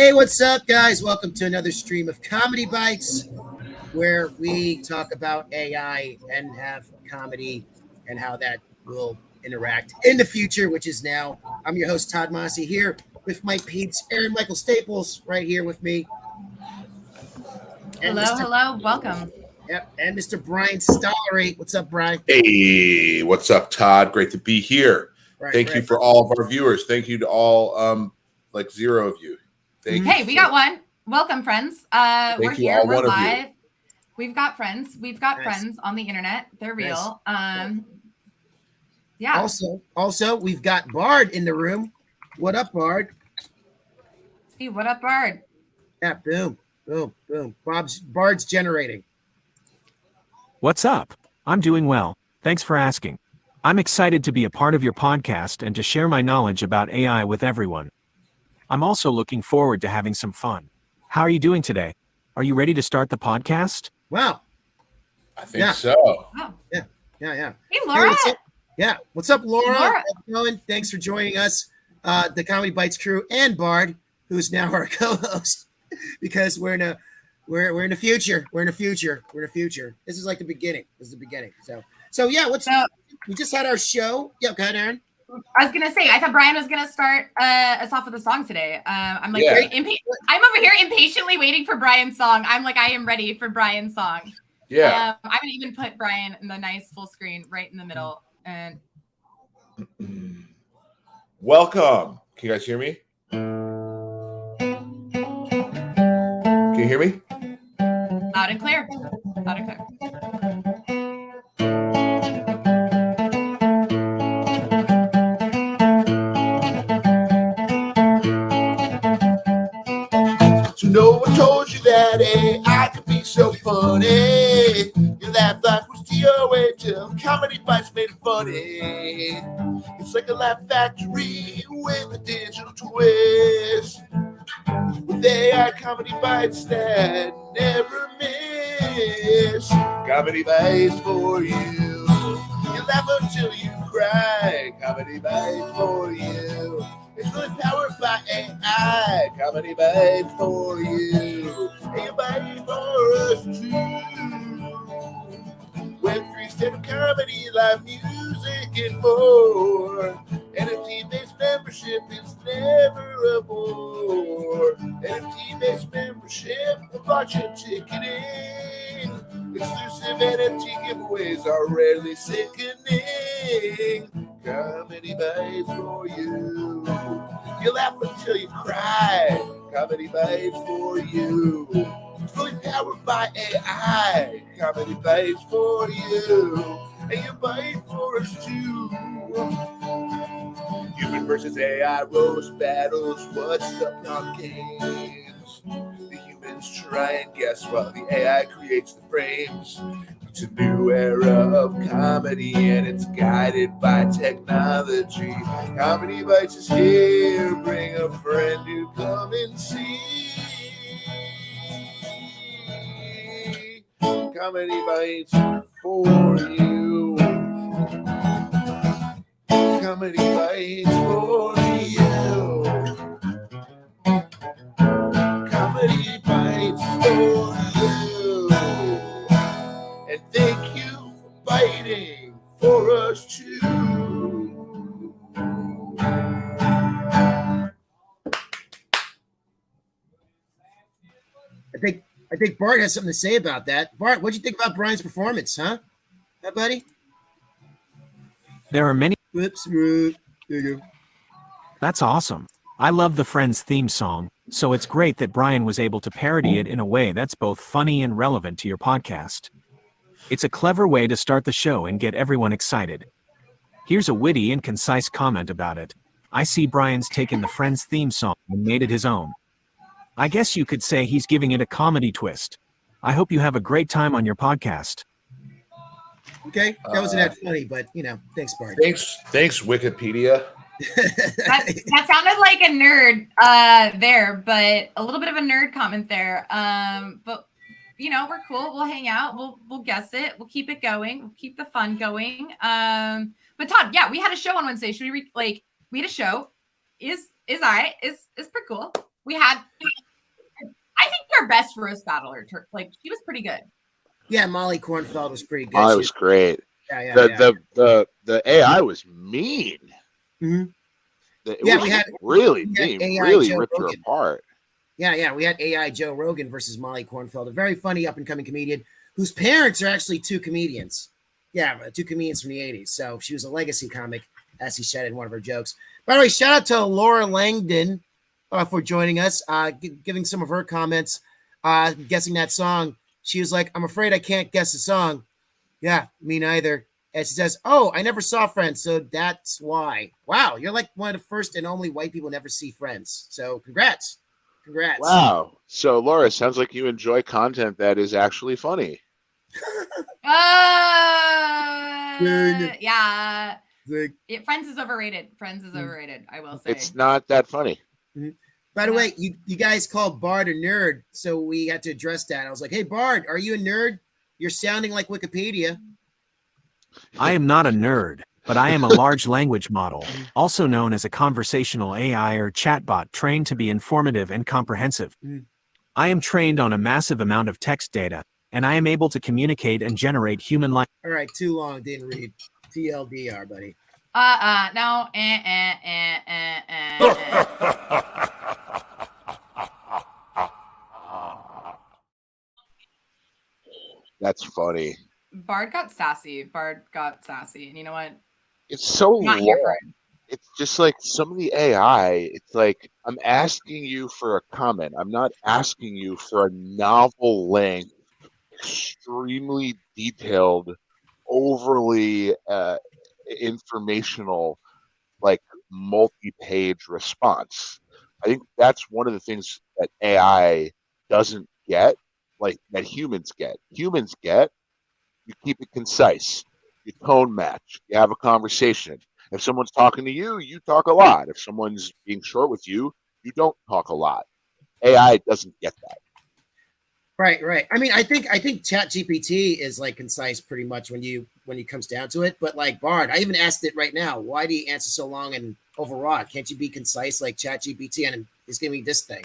Hey, what's up, guys? Welcome to another stream of Comedy Bites, where we talk about AI and have comedy and how that will interact in the future, which is now. I'm your host, Todd Mossy, here with Mike Peets, Aaron Michael Staples, right here with me. And hello, welcome. Yep, and Mr. Brian Stollery. What's up, Brian? Hey, what's up, Todd? Great to be here. Thank you for all of our viewers. Thank you to all, like 0 of you. Thank you. Hey, we got one. Welcome, friends. We're here. We're live. We've got friends. We've got friends on the internet. They're real. Yeah. Also, we've got Bard in the room. What up, Bard? Steve, what up, Bard? Yeah, boom. Bard's generating. What's up? I'm doing well. Thanks for asking. I'm excited to be a part of your podcast and to share my knowledge about AI with everyone. I'm also looking forward to having some fun. How are you doing today? Are you ready to start the podcast? Wow. I think so. Wow. Yeah. Hey, Laura. Hey, what's up, Laura? How's it going? Thanks for joining us, the Comedy Bites crew, and Bard, who's now our co-host, because we're in the future. We're in the future. This is like the beginning. So yeah, we just had our show. Yeah, go ahead, Aaron. I was gonna say, I thought Brian was gonna start us off with a song today. I'm like very impatient. I'm over here impatiently waiting for Brian's song. I'm like, I am ready for Brian's song. Yeah. I'm gonna even put Brian in the nice full screen right in the middle. And welcome. Can you guys hear me? Can you hear me? Loud and clear. No one told you that AI could be so funny. Your laugh life was DOA till Comedy Bites made it funny. It's like a laugh factory with a digital twist. With AI Comedy Bites that never miss. Comedy Bites for you. You laugh until you cry. Comedy Bites for you. It's really powered by AI. Comedy Bites for you. And you bite for us too. Web3 stand-up comedy, live music, and more. NFT-based membership is never a bore. NFT-based membership, the blockchain ticketing. Exclusive NFT giveaways are rarely sickening. Comedy Bites for you. You laugh until you cry. Comedy Bites for you. It's fully powered by AI. Comedy Bites for you. And you bite for us too. Human versus AI roast battles. What's up, on games? The humans try and guess while the AI creates the frames. It's a new era of comedy and it's guided by technology. Comedy Bites is here. Bring a friend to come and see. Comedy Bites for you. Comedy Bites for you. Comedy Bites for you. And thank you for biting for us too. I think Bart has something to say about that. Bart, what'd you think about Brian's performance, huh? Huh, buddy? There are many. Whoops. There you go. That's awesome. I love the Friends theme song, so it's great that Brian was able to parody it in a way that's both funny and relevant to your podcast. It's a clever way to start the show and get everyone excited. Here's a witty and concise comment about it. I see Brian's taken the Friends theme song and made it his own. I guess you could say he's giving it a comedy twist. I hope you have a great time on your podcast. Okay, that wasn't that funny, but thanks, Bart. Thanks, Wikipedia. that sounded like a nerd there, but a little bit of a nerd comment there. But we're cool. We'll hang out. We'll guess it. We'll keep it going. We'll keep the fun going. But Todd, we had a show on Wednesday. Should we we had a show. Is pretty cool. We had, I think our best roast battler, like she was pretty good. Yeah, Molly Kornfeld was pretty good. Molly was great. The AI was mean. Mm-hmm. It was really mean, really ripped her apart. Yeah, we had AI Joe Rogan versus Molly Kornfeld, a very funny up-and-coming comedian whose parents are actually two comedians. Yeah, two comedians from the 80s. So she was a legacy comic, as he said in one of her jokes. By the way, shout out to Laura Langdon for joining us, giving some of her comments, guessing that song. She was like, I'm afraid I can't guess the song. Yeah, me neither. And she says, oh, I never saw Friends, so that's why. Wow, you're like one of the first and only white people to never see Friends. So congrats. Congrats. Wow. So, Laura, sounds like you enjoy content that is actually funny. Yeah. Friends is overrated. Friends is overrated, I will say. It's not that funny. Mm-hmm. By the way, you guys called Bard a nerd, so we had to address that. I was like, hey, Bard, are you a nerd? You're sounding like Wikipedia. I am not a nerd, but I am a large language model, also known as a conversational AI or chatbot trained to be informative and comprehensive. I am trained on a massive amount of text data, and I am able to communicate and generate human language. All right, too long, didn't read. TLDR, buddy. No. That's funny. Bard got sassy. And you know what? It's so not here for it. It's just like some of the AI, it's like I'm asking you for a comment. I'm not asking you for a novel length, extremely detailed, overly informational, like multi-page response. I think that's one of the things that AI doesn't get, like that humans get. Humans get, you keep it concise, you tone match, you have a conversation. If someone's talking to you, you talk a lot. If someone's being short with you, you don't talk a lot. AI doesn't get that. Right. I mean, I think ChatGPT is like concise pretty much when it comes down to it. But like Bard, I even asked it right now, why do you answer so long and overwrought? Can't you be concise like ChatGPT? And it's giving me this thing.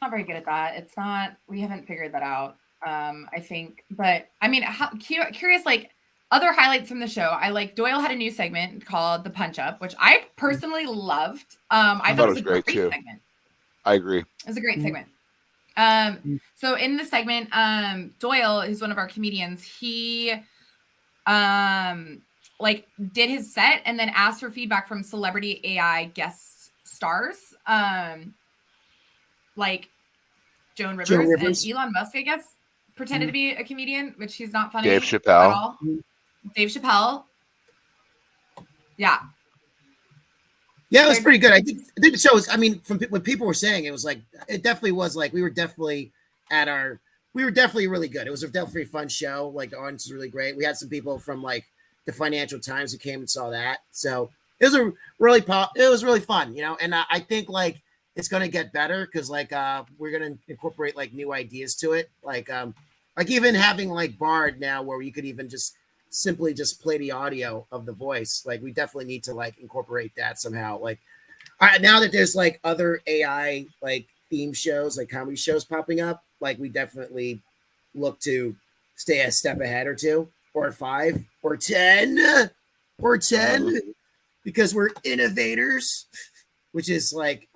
Not very good at that. It's not. We haven't figured that out. I think, but I mean, curious, like other highlights from the show. I like Doyle had a new segment called the Punch Up, which I personally loved. I thought it was a great segment. I agree. It was a great segment. So in the segment, Doyle, who's one of our comedians, he like did his set and then asked for feedback from celebrity AI guest stars, like Joan Rivers and Elon Musk, I guess, pretended to be a comedian, which he's not funny Dave Chappelle. at all. Dave Chappelle. Yeah. Yeah, it was pretty good. I think the show was, I mean, from what people were saying, it was like, it definitely was like, we were definitely really good. It was definitely a fun show. Like the audience was really great. We had some people from like the Financial Times who came and saw that. So it was really fun, you know? And I think like it's going to get better because like we're going to incorporate like new ideas to it. Like even having like Bard now where you could even just simply just play the audio of the voice. Like we definitely need to like incorporate that somehow. Like now that there's like other AI like theme shows, like comedy shows popping up, like we definitely look to stay a step ahead or two or 5 or 10 because we're innovators, which is like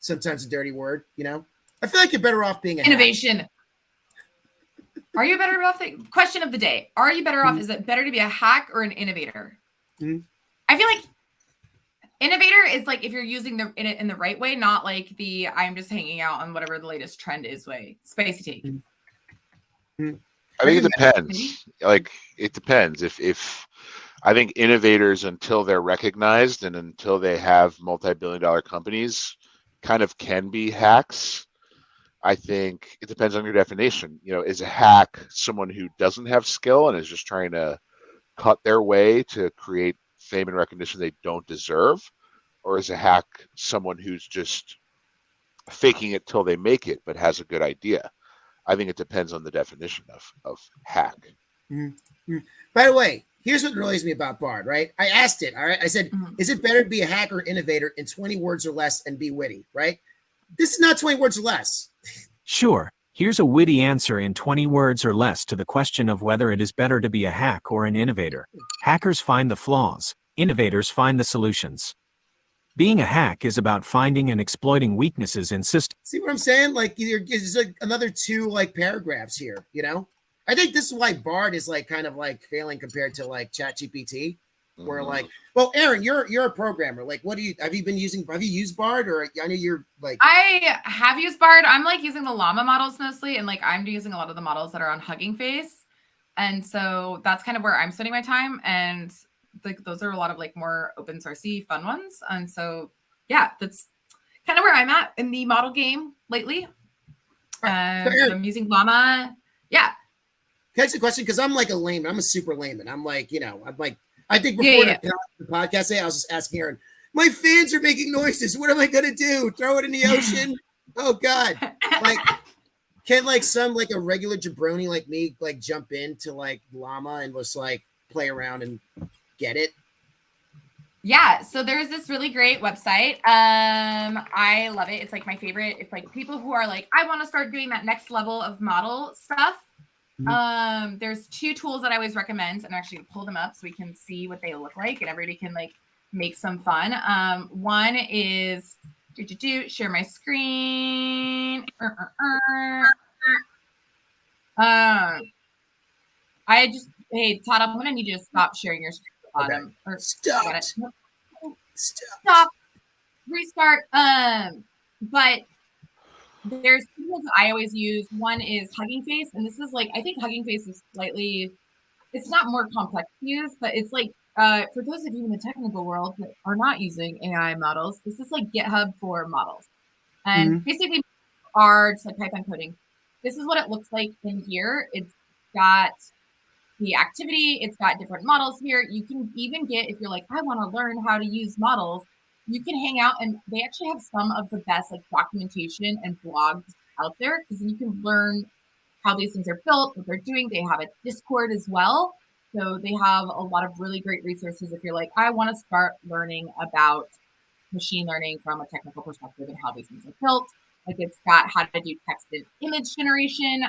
sometimes a dirty word, you know. I feel like you're better off being innovation. Are you better off? Question of the day: are you better off? Is it better to be a hack or an innovator? I feel like innovator is like if you're using it in the right way, not like the I'm just hanging out on whatever the latest trend is way. Spicy take. I think it depends. Like it depends. If I think innovators, until they're recognized and until they have multi-billion-dollar companies, kind of can be hacks. I think it depends on your definition. You know, is a hack someone who doesn't have skill and is just trying to cut their way to create fame and recognition they don't deserve? Or is a hack someone who's just faking it till they make it but has a good idea? I think it depends on the definition of hack. By the way, here's what annoys me about Bard, right? I asked it, all right? I said, is it better to be a hacker or innovator in 20 words or less and be witty, right? This is not 20 words or less. Sure, here's a witty answer in 20 words or less to the question of whether it is better to be a hack or an innovator. Hackers find the flaws, innovators find the solutions. Being a hack is about finding and exploiting weaknesses in systems. See what I'm saying? Like, there's like another 2 like paragraphs here, you know? I think this is why Bard is like kind of like failing compared to like ChatGPT, where like, well, Aaron, you're a programmer. Like, have you used Bard, or I know you're like, I have used Bard. I'm like using the llama models mostly, and like I'm using a lot of the models that are on Hugging Face, and so that's kind of where I'm spending my time. And like those are a lot of like more open sourcey fun ones, and so yeah, that's kind of where I'm at in the model game lately. So I'm using llama. Yeah. Can I ask a question? Because I'm like a layman. I'm a super layman. I'm like, I think before the podcast today, I was just asking Aaron, my fans are making noises. What am I going to do? Throw it in the ocean? Oh, God. Like, can like a regular jabroni like me like jump into like llama and just like play around and get it? Yeah, so there's this really great website. I love it. It's like my favorite. It's like people who are like, I want to start doing that next level of model stuff. There's 2 tools that I always recommend, and actually pull them up so we can see what they look like and everybody can like make some fun. One is share my screen. Hey Todd, I'm gonna need you to stop sharing your screen at the bottom. Okay. Or Stop. Restart. But there's tools that I always use. One is Hugging Face, and this is like, I think Hugging Face is slightly, it's not more complex to use, but it's like, for those of you in the technical world that are not using AI models, this is like GitHub for models. And basically are just like Python coding. This is what it looks like in here. It's got the activity, it's got different models here. You can even get, if you're like, I want to learn how to use models, you can hang out, and they actually have some of the best like documentation and blogs out there, because you can learn how these things are built, what they're doing. They have a Discord as well. So they have a lot of really great resources if you're like, I want to start learning about machine learning from a technical perspective and how these things are built. Like it's got how to do text and image generation,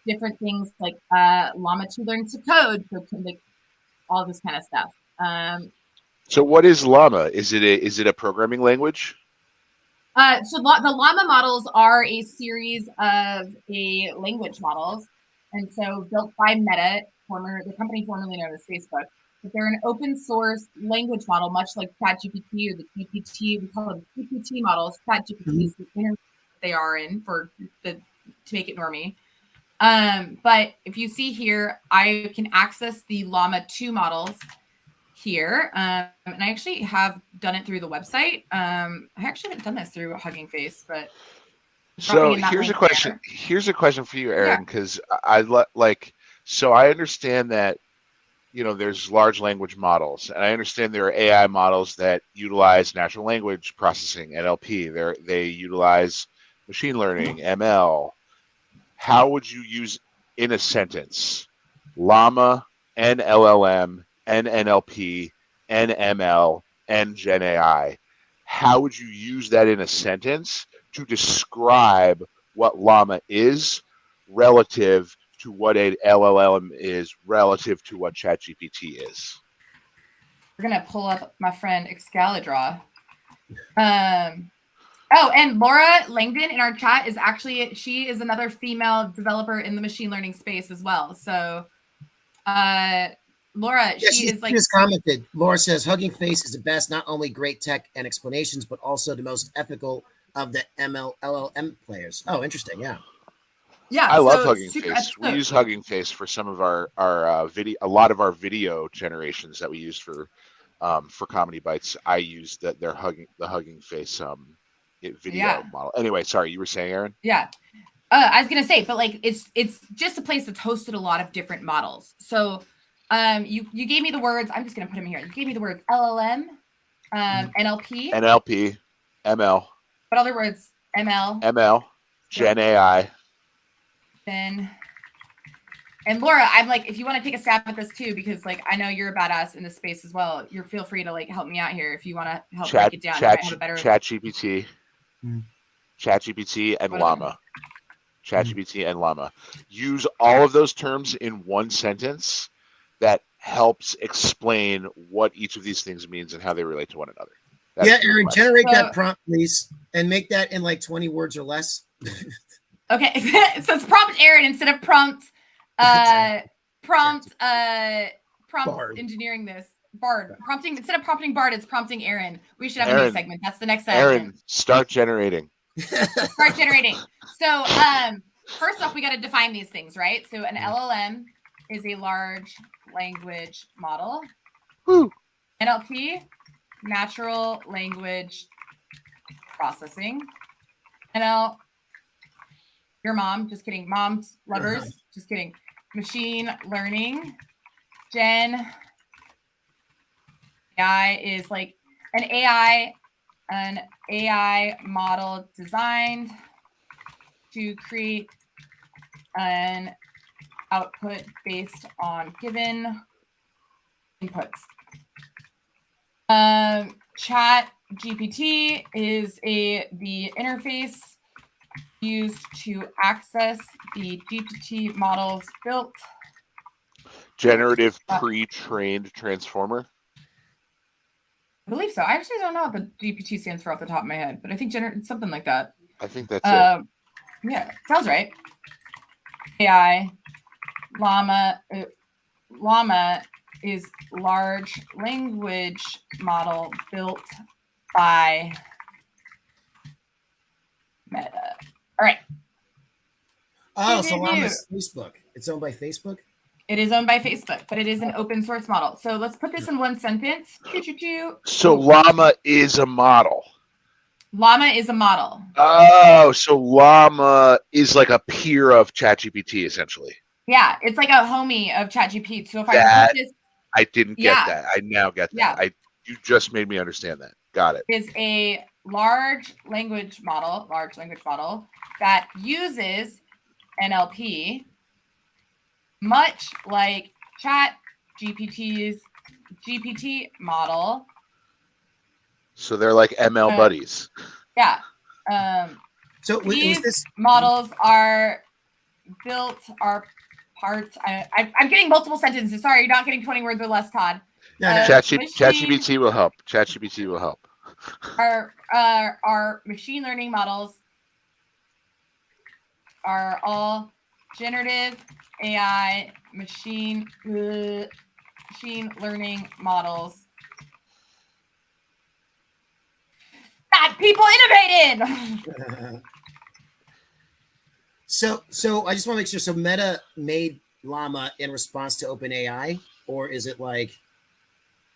different things like Llama 2 learns to code, so like all this kind of stuff. So what is Llama? Is it a programming language? So the Llama models are a series of language models, and so built by Meta, the company formerly known as Facebook. But they're an open source language model, much like ChatGPT or the GPT. We call them GPT models. ChatGPT is the internet they are in to make it normie. But if you see here, I can access the Llama 2 models here. And I actually have done it through the website. I actually haven't done this through Hugging Face, but so here's a question. There. Here's a question for you, Aaron, because so I understand that, there's large language models, and I understand there are AI models that utilize natural language processing, NLP. They utilize machine learning, ML. How would you use in a sentence Llama, NLLM, NLP, NML, and Gen AI? How would you use that in a sentence to describe what Llama is relative to what a LLM is relative to what ChatGPT is? We're gonna pull up my friend Excalibur. Oh, and Laura Langdon in our chat she is another female developer in the machine learning space as well. So, Laura, she just commented. Laura says Hugging Face is the best, not only great tech and explanations, but also the most ethical of the LLM players. Oh, interesting. Yeah. Yeah. I love Hugging Face. We use Hugging Face for some of our video, a lot of our video generations that we use for ComedyBytes. I use the Hugging Face video model. Anyway, sorry, you were saying, Aaron? Yeah. I was gonna say, but like it's just a place that's hosted a lot of different models. So you gave me the words. I'm just gonna put them here. You gave me the words LLM, NLP, ML. What other words? ML, Gen AI. Then And Laura, I'm like, if you want to take a stab at this too, because like I know you're a badass in this space as well. You're feel free to like help me out here if you want to help break it down. ChatGPT, ChatGPT, and Llama. ChatGPT and Llama. Use all of those terms in one sentence that helps explain what each of these things means and how they relate to one another. Aaron, generate that prompt, please, and make that in like 20 words or less. Okay, so it's prompt Aaron instead of prompt engineering this. Bard. Prompting instead of prompting Bard, it's prompting Aaron. We should have a new segment. That's the next segment. Aaron, start generating. Start generating. So first off, we got to define these things, right? So an LLM is a large language model. Woo. NLP, natural language processing. NL, your mom, just kidding. Mom's lovers, just kidding. Machine learning. Gen AI is like an AI model designed to create an output based on given inputs. Chat GPT is the interface used to access the GPT models built. Generative pre-trained transformer. I believe so. I actually don't know what the GPT stands for off the top of my head, but I think something like that. I think that's it. Yeah, sounds right. AI Llama is large language model built by Meta. All right. Oh, so Llama's Facebook. It's owned by Facebook? It is owned by Facebook, but it is an open source model. So let's put this in one sentence. So Llama is a model. Llama is a model. Oh, so Llama is like a peer of ChatGPT, essentially. Yeah, it's like a homie of ChatGPT. So if I didn't get that. I now get that. Yeah. You just made me understand that. Got it. Is a large language model that uses NLP, much like ChatGPT's GPT model. So they're like ML buddies. Yeah. So these models are parts. I'm getting multiple sentences. Sorry, you're not getting 20 words or less, Todd. ChatGPT will help. ChatGPT will help. Our machine learning models are all generative AI machine learning models that people innovated. So I just want to make sure. So Meta made Llama in response to OpenAI, or is it like,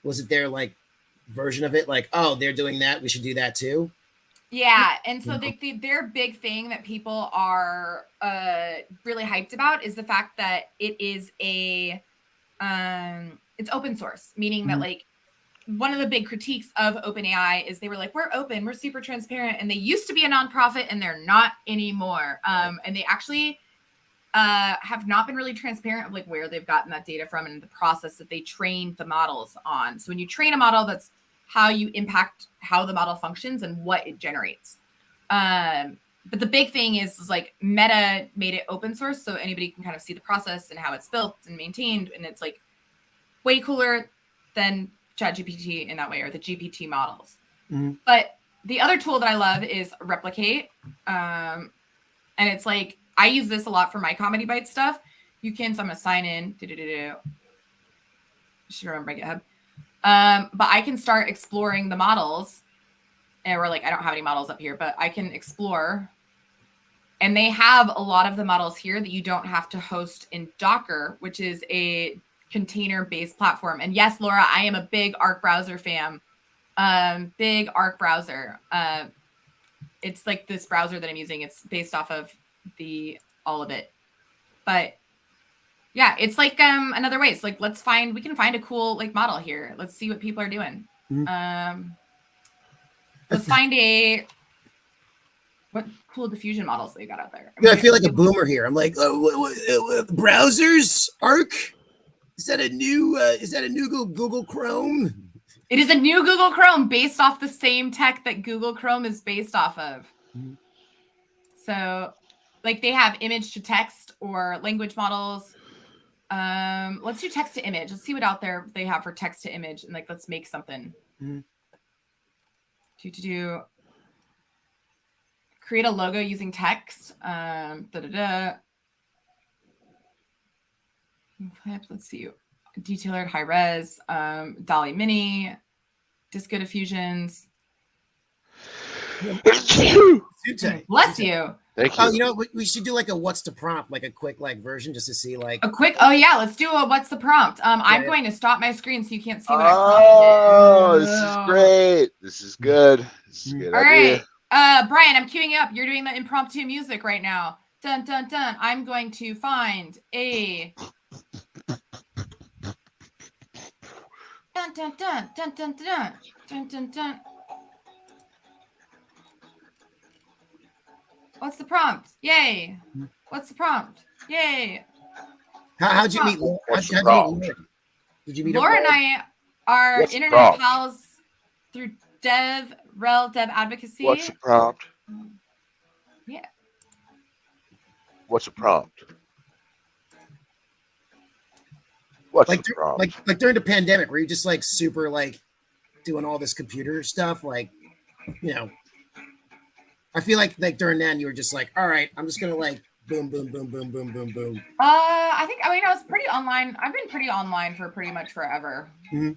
was it their like version of it? Like, oh, they're doing that, we should do that too. Yeah, and so their big thing that people are really hyped about is the fact that it is it's open source, meaning that like one of the big critiques of OpenAI is they were like, we're open, we're super transparent, and they used to be a nonprofit and they're not anymore. And they actually have not been really transparent of like where they've gotten that data from and the process that they trained the models on. So when you train a model, that's how you impact how the model functions and what it generates. But the big thing is like Meta made it open source, so anybody can kind of see the process and how it's built and maintained, and it's like way cooler than ChatGPT in that way, or the GPT models. But the other tool that I love is Replicate, and it's like I use this a lot for my ComedyBytes stuff. So I'm gonna sign in. Should remember my GitHub. But I can start exploring the models, and we're like, I don't have any models up here, but I can explore. And they have a lot of the models here that you don't have to host in Docker, which is a container-based platform. And yes, Laura, I am a big Arc browser fan. Big Arc browser. It's like this browser that I'm using. It's based off of all of it. But yeah, it's like another way. It's like we can find a cool like model here. Let's see what people are doing. Let's find what cool diffusion models they got out there. I feel like a boomer here. I'm like, browsers, Arc. Is that a new Google Chrome? It is a new Google Chrome based off the same tech that Google Chrome is based off of. Mm-hmm. So, like, they have image to text or language models. Let's do text to image. Let's see what out there they have for text to image, and like, let's make something. Mm-hmm. Do create a logo using text. Let's see. Detailer, high res, Dolly Mini, Disco diffusions. Bless you. Thank you. Oh, you know, we should do like a what's the prompt, like a quick version, just to see like a quick. Oh yeah, let's do a what's the prompt. I'm going to stop my screen so you can't see what I prompted. This is great. This is good. This is a good idea. Right, Brian, I'm queuing you up. You're doing the impromptu music right now. Dun dun dun. I'm going to find a. Dun dun dun dun dun dun dun dun dun. What's the prompt? Yay! What's the prompt? Yay! How'd you meet? Did you meet Laura and I are internet pals through dev advocacy. What's the prompt? Yeah. What's the prompt? What's like, the prompt? Like during the pandemic, were you just like super like doing all this computer stuff? Like, you know, I feel like during then you were just like, all right, I'm just gonna like boom, boom, boom, boom, boom, boom, boom. I was pretty online. I've been pretty online for pretty much forever. Mm-hmm.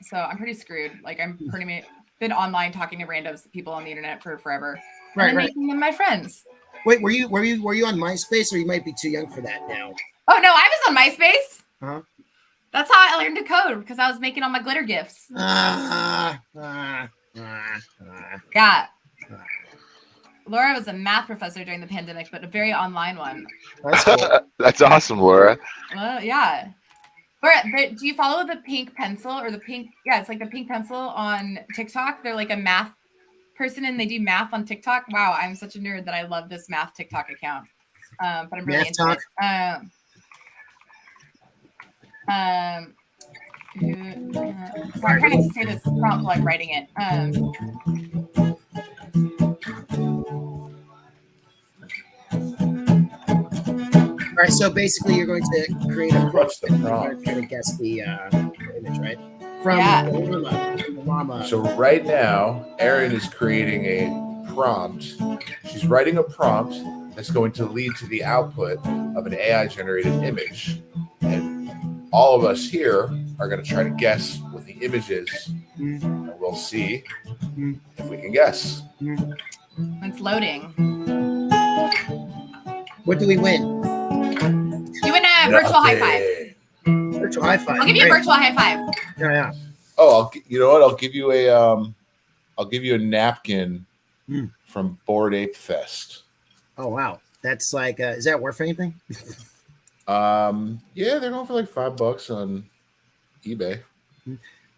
So I'm pretty screwed. Like I'm pretty been online talking to random people on the internet for forever. Right, making them my friends. Wait, were you on MySpace, or you might be too young for that now? Oh no, I was on MySpace. Huh? That's how I learned to code, because I was making all my glitter gifs. Yeah. Laura was a math professor during the pandemic, but a very online one. That's cool. That's awesome, Laura. Yeah. But do you follow the pink pencil or the pink? Yeah, it's like the pink pencil on TikTok. They're like a math person and they do math on TikTok. Wow, I'm such a nerd that I love this math TikTok account. But I'm really into it. So I'm trying to say this prompt while I'm writing it. All right, so basically you're going to create a prompt and you're going to guess the image, right? From the llama. So right now, Erin is creating a prompt. She's writing a prompt that's going to lead to the output of an AI-generated image. And all of us here are going to try to guess what the image is. And we'll see if we can guess. It's loading. What do we win? You win a virtual high five. Virtual high five. I'll give you a virtual high five. Yeah. Oh, you know what? I'll give you a napkin from Bored Ape Fest. Oh wow, that's like, is that worth anything? Yeah, they're going for like $5 on eBay.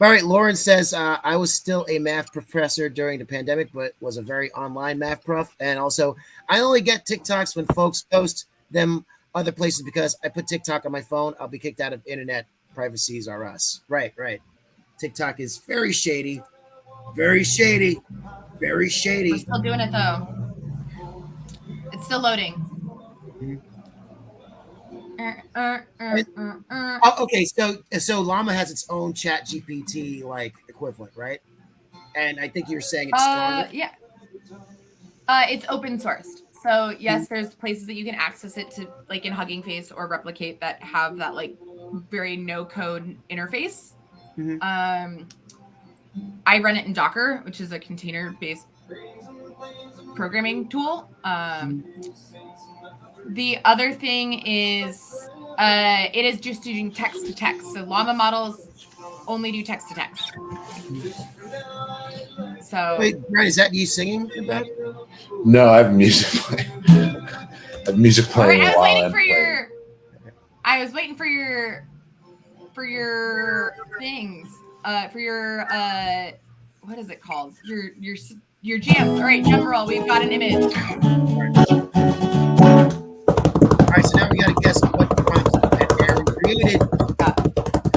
All right, Lauren says, I was still a math professor during the pandemic, but was a very online math prof. And also, I only get TikToks when folks post them other places because I put TikTok on my phone. I'll be kicked out of internet. Privacies are us. Right. TikTok is very shady. Very shady. Very shady. We're still doing it, though. It's still loading. Okay, so Llama has its own Chat GPT like equivalent, right? And I think you're saying it's stronger. Yeah. It's open sourced. So yes, there's places that you can access it to, like in Hugging Face or Replicate, that have that like very no code interface. I run it in Docker, which is a container based programming tool. The other thing is it is just doing text to text. So Llama models only do text to text. So wait, Brian, is that you singing in that? No, I have music playing. I have music playing. I was waiting for your things. For your what is it called? Your your jams. All right, drum roll. We've got an image. All right, so now we gotta guess what prompt that Aaron created. We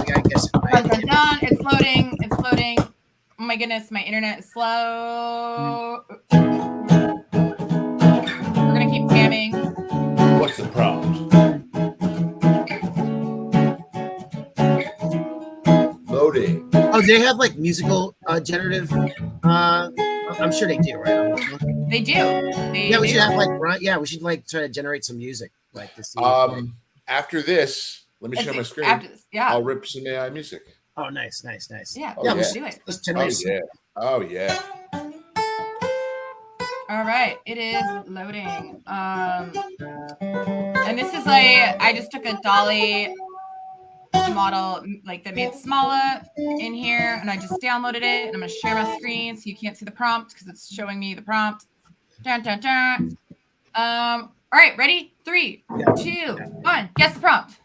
gotta guess. Done. It's loading. It's loading. Oh my goodness, my internet is slow. We're gonna keep jamming. What's the prompt? Loading. Oh, do they have like musical generative? I'm sure they do, right? They do. Yeah, we should have like we should like try to generate some music like to see. After this, let me share my screen. I'll rip some AI music. Oh, nice. Yeah, let's do it. Let's generate. Oh yeah. All right, it is loading. And this is I just took a Dolly model like that made smaller in here, and I just downloaded it, and I'm gonna share my screen so you can't see the prompt because it's showing me the prompt. Dun, dun, dun. All right, ready? 3, 2, 1. Guess the prompt.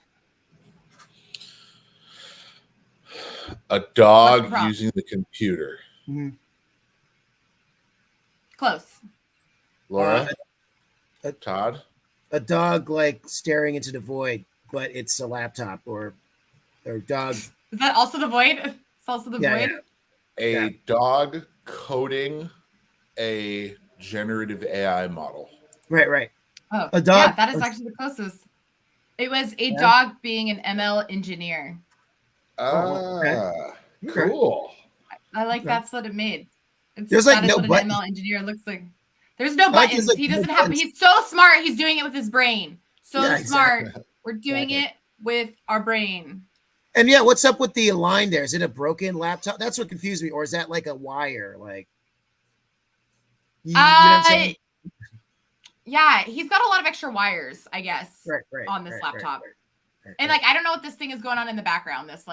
A dog using the computer. Mm-hmm. Close. Laura? Todd? A dog like staring into the void, but it's a laptop or dog. Is that also the void? It's also the void? Yeah. A dog coding a generative AI model. Right. Oh, a dog. Yeah, that is actually the closest. It was a dog being an ML engineer. Cool. I like that's what it made. There's like no what an buttons. ML engineer looks like. There's no buttons. He doesn't have. He's so smart. He's doing it with his brain. Smart. We're doing it with our brain. And what's up with the line there? Is it a broken laptop? That's what confused me. Or is that like a wire? Like, you know what I'm saying? Yeah, he's got a lot of extra wires, I guess, on this laptop. Right. And I don't know what this thing is going on in the background. This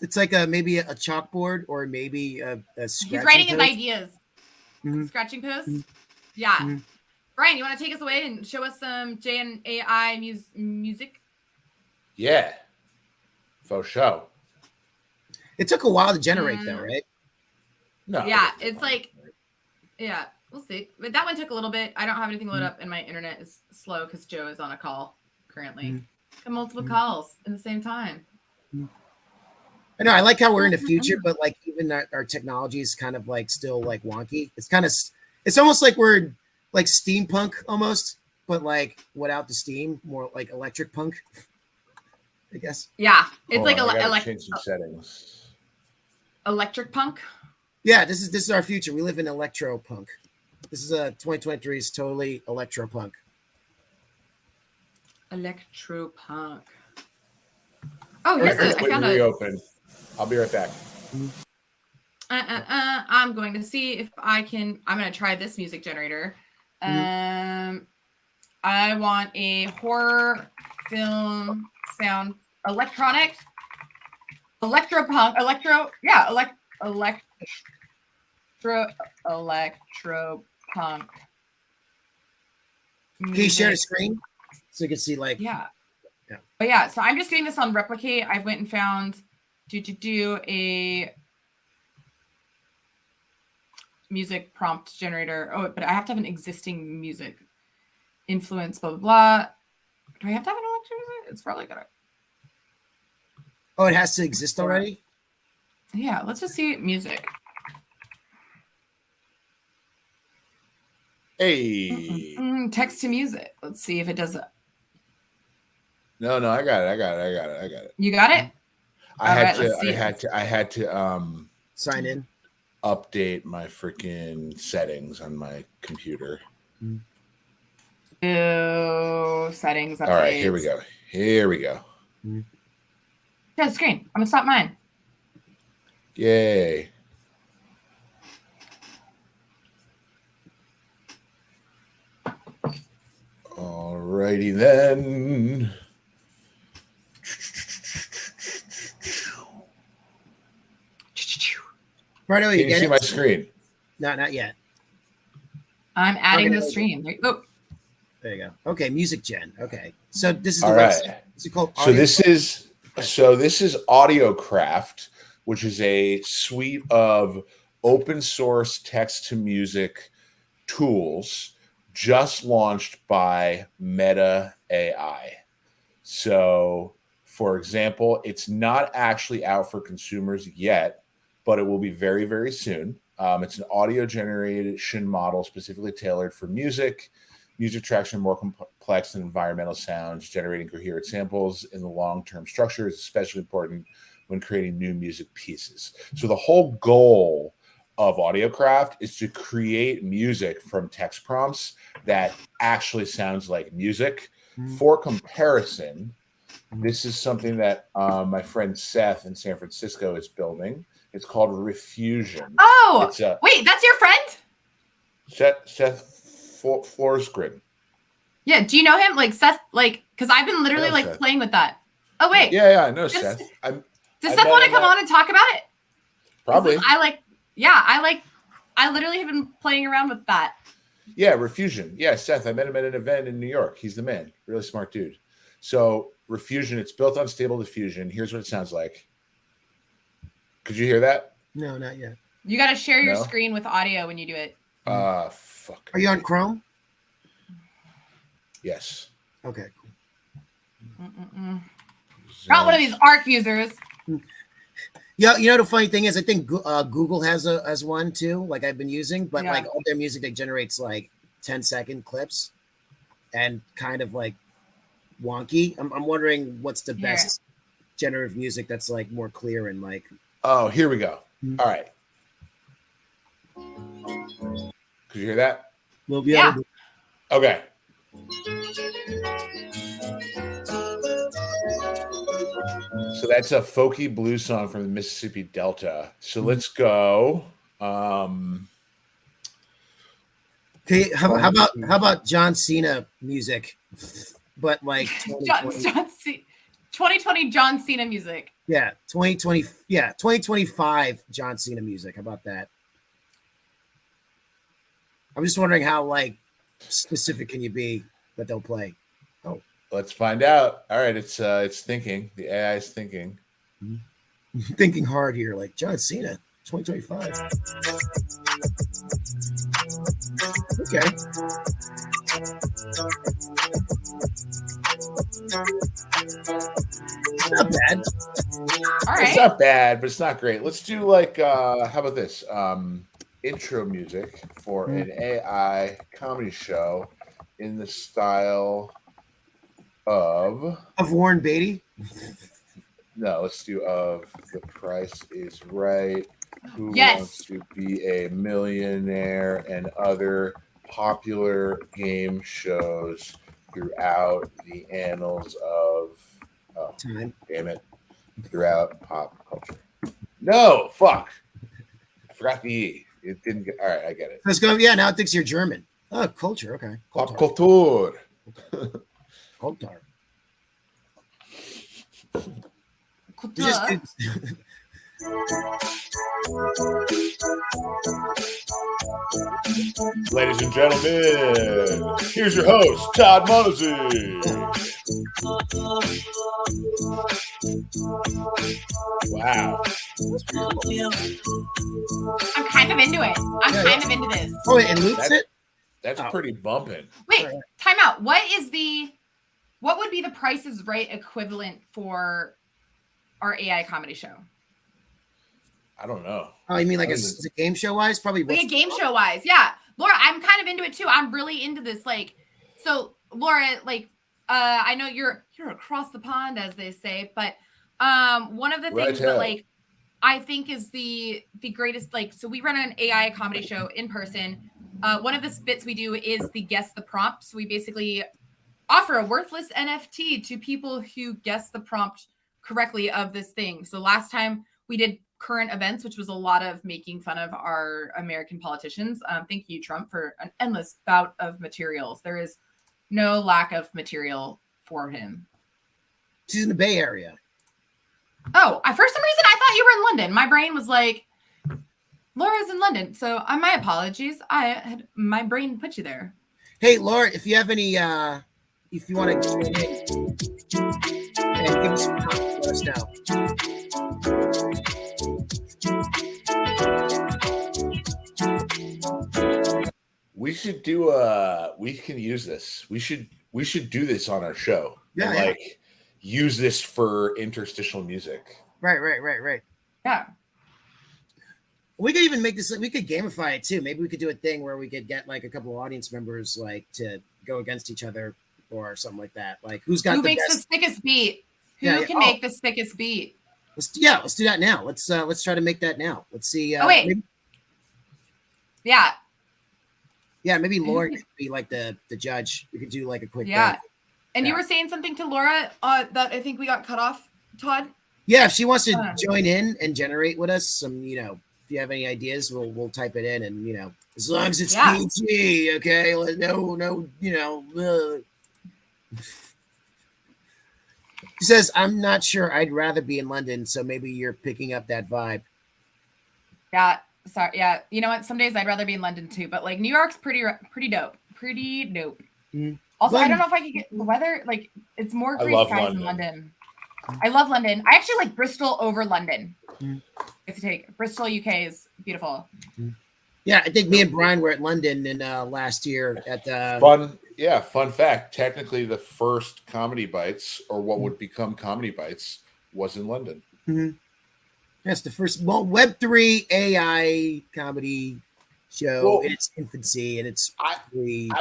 it's like maybe a chalkboard or maybe a scratching. He's writing post. his ideas. Mm-hmm. Scratching post. Mm-hmm. Yeah. Mm-hmm. Brian, you want to take us away and show us some JNAI music? Yeah. For sure. It took a while to generate though, right? No. Yeah, it's we'll see. But that one took a little bit. I don't have anything loaded up and my internet is slow because Joe is on a call currently. Got multiple calls at the same time. I know. I like how we're in the future, but like even our technology is kind of like still like wonky. It's almost like we're like steampunk almost, but like without the steam, more like electric punk, I guess. Yeah, it's change some settings. Electric punk. Yeah, this is our future. We live in electro punk. This is 2023 is totally electro punk. Electro punk. Oh, here's it. I found reopen. I'll be right back. I'm going to see if I can. I'm going to try this music generator. I want a horror film sound, electro punk, electro punk. Can you share the screen so you can see like But yeah, so I'm just doing this on Replicate. I went and found do a music prompt generator. Oh, but I have to have an existing music influence, blah, blah, blah. Do I have to have an electric music? It's probably gonna. Oh, it has to exist already? Yeah, let's just see music. Hey. Text to music. Let's see if it does it. No, I got it. You got it? I had to sign in. Update my freaking settings on my computer. Settings. Updates. All right, here we go. Share the screen. I'm gonna stop mine. Yay. Alrighty then. Right away, Can you see my screen? No, not yet. I'm adding the stream. There you go. There you go. Okay, music gen. Okay, so this is the all website. right. Is it called? So this is AudioCraft, which is a suite of open source text to music tools just launched by Meta AI. So, for example, it's not actually out for consumers yet, but it will be very, very soon. It's an audio generation model specifically tailored for music tracks are more complex than environmental sounds. Generating coherent samples in the long-term structure is especially important when creating new music pieces. So the whole goal of AudioCraft is to create music from text prompts that actually sounds like music. For comparison, this is something that my friend Seth in San Francisco is building. It's called Refusion. Oh, wait, that's your friend? Seth Florsgren. Yeah, do you know him? Like Seth, like, because I've been literally like Seth. Playing with that. Oh wait. Yeah, I know Seth. Does Seth want to come on and talk about it? Probably. I literally have been playing around with that. Yeah, Refusion. Yeah, Seth. I met him at an event in New York. He's the man. Really smart dude. So Refusion, it's built on Stable Diffusion. Here's what it sounds like. Could you hear that? No, not yet. You got to share your screen with audio when you do it. Fuck. Are you on Chrome? Yes. Okay, cool. Not one of these ARC users. Yeah, you know the funny thing is, I think Google has one too. Like I've been using, but like all their music, they generates like 10-second clips, and kind of like wonky. I'm wondering what's the best generative music that's like more clear and like. Oh, here we go. All right. Could you hear that? We'll be able to. Okay. So that's a folky blues song from the Mississippi Delta. So let's go. Okay, how about John Cena music, but like 2020 John Cena music. Yeah, 2020. Yeah, 2025 John Cena music. How about that? I'm just wondering how like specific can you be that they'll play. Oh, let's find out. All right, it's thinking. The AI is thinking. Thinking hard here, like John Cena, 2025. Okay. It's not bad. All right. It's not bad, but it's not great. Let's do like how about this? Intro music for an AI comedy show in the style of Warren Beatty. No, let's do of The Price is Right. Who Wants to Be a Millionaire and other popular game shows throughout the annals of time. Damn it. Throughout pop culture. No, fuck. I forgot the E. It didn't get all right, I get it. Let's go. Yeah, now it thinks you're German. Oh, culture, okay. Pop culture. Culture. Ladies and gentlemen, here's your host, Todd Mosey. Wow. I'm kind of into it. I'm kind of into this. Oh, it loops it? That's pretty bumping. Wait, time out. What would be the Price is Right equivalent for our AI comedy show? I don't know. Oh, you mean like a game show wise? Probably like a game show wise. Yeah. Laura, I'm kind of into it too. I'm really into this. Like, so Laura, like, I know you're across the pond, as they say, but one of the things that like I think is the greatest, like, so we run an AI comedy show in person. One of the bits we do is the guess the prompt. So we basically offer a worthless NFT to people who guess the prompt correctly of this thing. So last time we did current events, which was a lot of making fun of our American politicians. Thank you, Trump, for an endless bout of materials. There is no lack of material for him. She's in the Bay Area. Oh, for some reason I thought you were in London. My brain was like, Laura's in London. So my apologies. My brain put you there. Hey, Laura, if you have any if you want to join in and give us some comments, let us know. We should do we can use this. We should do this on our show. Yeah, and yeah. like use this for interstitial music. Right. Yeah. We could even make this. We could gamify it too. Maybe we could do a thing where we could get like a couple of audience members like to go against each other or something like that. Like who makes the sickest beat? Who can make the sickest beat? Let's do that now. Let's try to make that now. Let's see. Maybe Lauren could be like the judge. We could do like a quick thing. And you were saying something to Laura that I think we got cut off, Todd? Yeah, if she wants to join in and generate with us some, if you have any ideas, we'll type it in, and as long as it's PG, okay? No, She says, "I'm not sure. I'd rather be in London, so maybe you're picking up that vibe." Yeah, sorry. Yeah, you know what? Some days I'd rather be in London too, but like New York's pretty dope. Pretty dope. Mm-hmm. Also, I don't know if I could get the weather. Like, it's more gray skies in London. I love London. I actually like Bristol over London. If you take Bristol, UK is beautiful. Yeah, I think me and Brian were at London in last year at fun fact. Technically, the first Comedy Bites, or what would become Comedy Bites, was in London. Mm-hmm. That's the first Web3 AI comedy show in its infancy, and it's I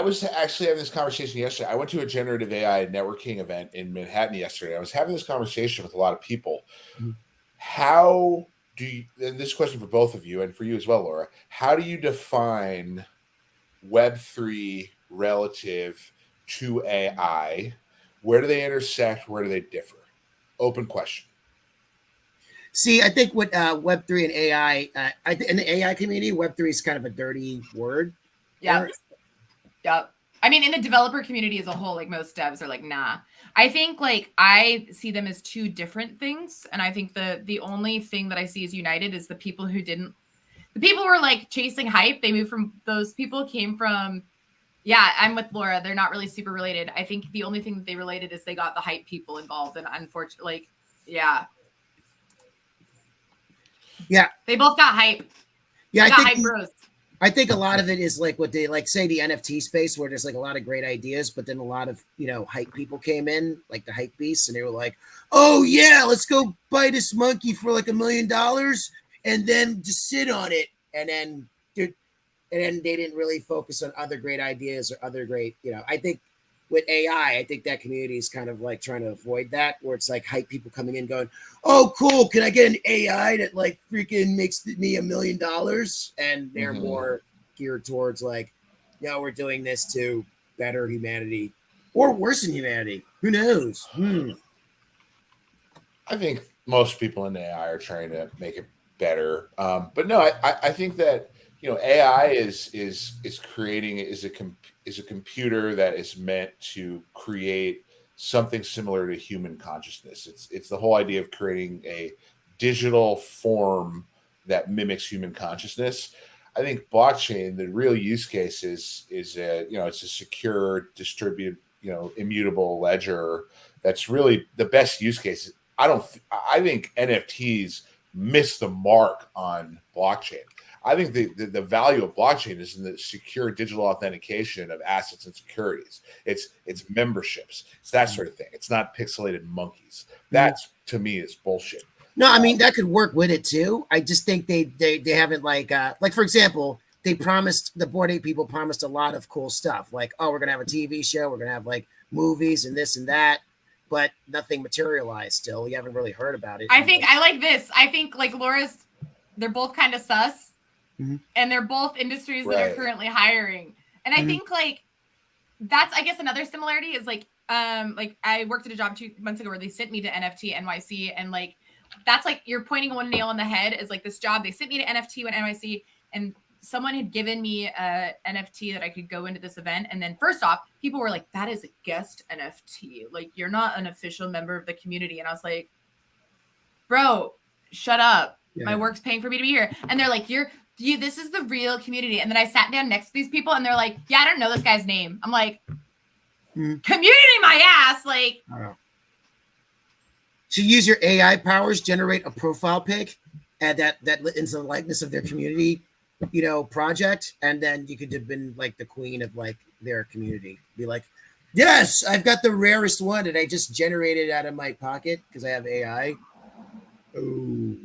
was actually having this conversation yesterday. I went to a generative AI networking event in Manhattan yesterday. I was having this conversation with a lot of people. Mm-hmm. How do you, and this question for both of you and for you as well, Laura, how do you define Web3 relative to AI? Where do they intersect? Where do they differ? Open question. See, I think with Web3 and AI, in the AI community, Web3 is kind of a dirty word. Yeah. Yep. I mean, in the developer community as a whole, like most devs are like, nah. I think like I see them as two different things. And I think the only thing that I see as united is the people who were like chasing hype. They moved from, those people came from, I'm with Laura. They're not really super related. I think the only thing that they related is they got the hype people involved. And unfortunately, they both got hype. I think a lot of it is like what they like say the NFT space, where there's like a lot of great ideas, but then a lot of hype people came in, like the hype beasts, and they were like, "Oh yeah, let's go buy this monkey for like $1 million, and then just sit on it," and then they didn't really focus on other great ideas or other great, I think with AI, I think that community is kind of like trying to avoid that, where it's like hype people coming in going, "Oh, cool. Can I get an AI that like freaking makes me $1 million?" And they're more geared towards like, "No, we're doing this to better humanity or worsen humanity." Who knows? I think most people in AI are trying to make it better. But no, I think that, AI is creating is a computer that is meant to create something similar to human consciousnness. It's the whole idea of creating a digital form that mimics human consciousness. I think blockchain, the real use case is it's a secure, distributed, immutable ledger. That's really the best use case. I think NFTs miss the mark on blockchain. I think the value of blockchain is in the secure digital authentication of assets and securities. It's memberships. It's that sort of thing. It's not pixelated monkeys. That's, to me, is bullshit. No, I mean, that could work with it too. I just think they haven't like for example, the Bored Ape people promised a lot of cool stuff. Like, oh, we're going to have a TV show. We're going to have like movies and this and that. But nothing materialized still. You haven't really heard about it. I think I like this. I think like Laura's, they're both kind of sus. And they're both industries that are currently hiring. And I think like that's, I guess, another similarity is like I worked at a job 2 months ago where they sent me to NFT NYC, and like that's like you're pointing one nail on the head is like this job. They sent me to NFT and NYC, and someone had given me a NFT that I could go into this event. And then first off, people were like, "That is a guest NFT. Like, you're not an official member of the community." And I was like, "Bro, shut up. My work's paying for me to be here." And they're like, this is the real community. And then I sat down next to these people and they're like, "Yeah, I don't know this guy's name." I'm like, Community my ass. Like, I don't know. So use your AI powers, generate a profile pic, and that into the likeness of their community, project, and then you could have been like the queen of like their community. Be like, yes, I've got the rarest one, and I just generated out of my pocket because I have AI. Ooh.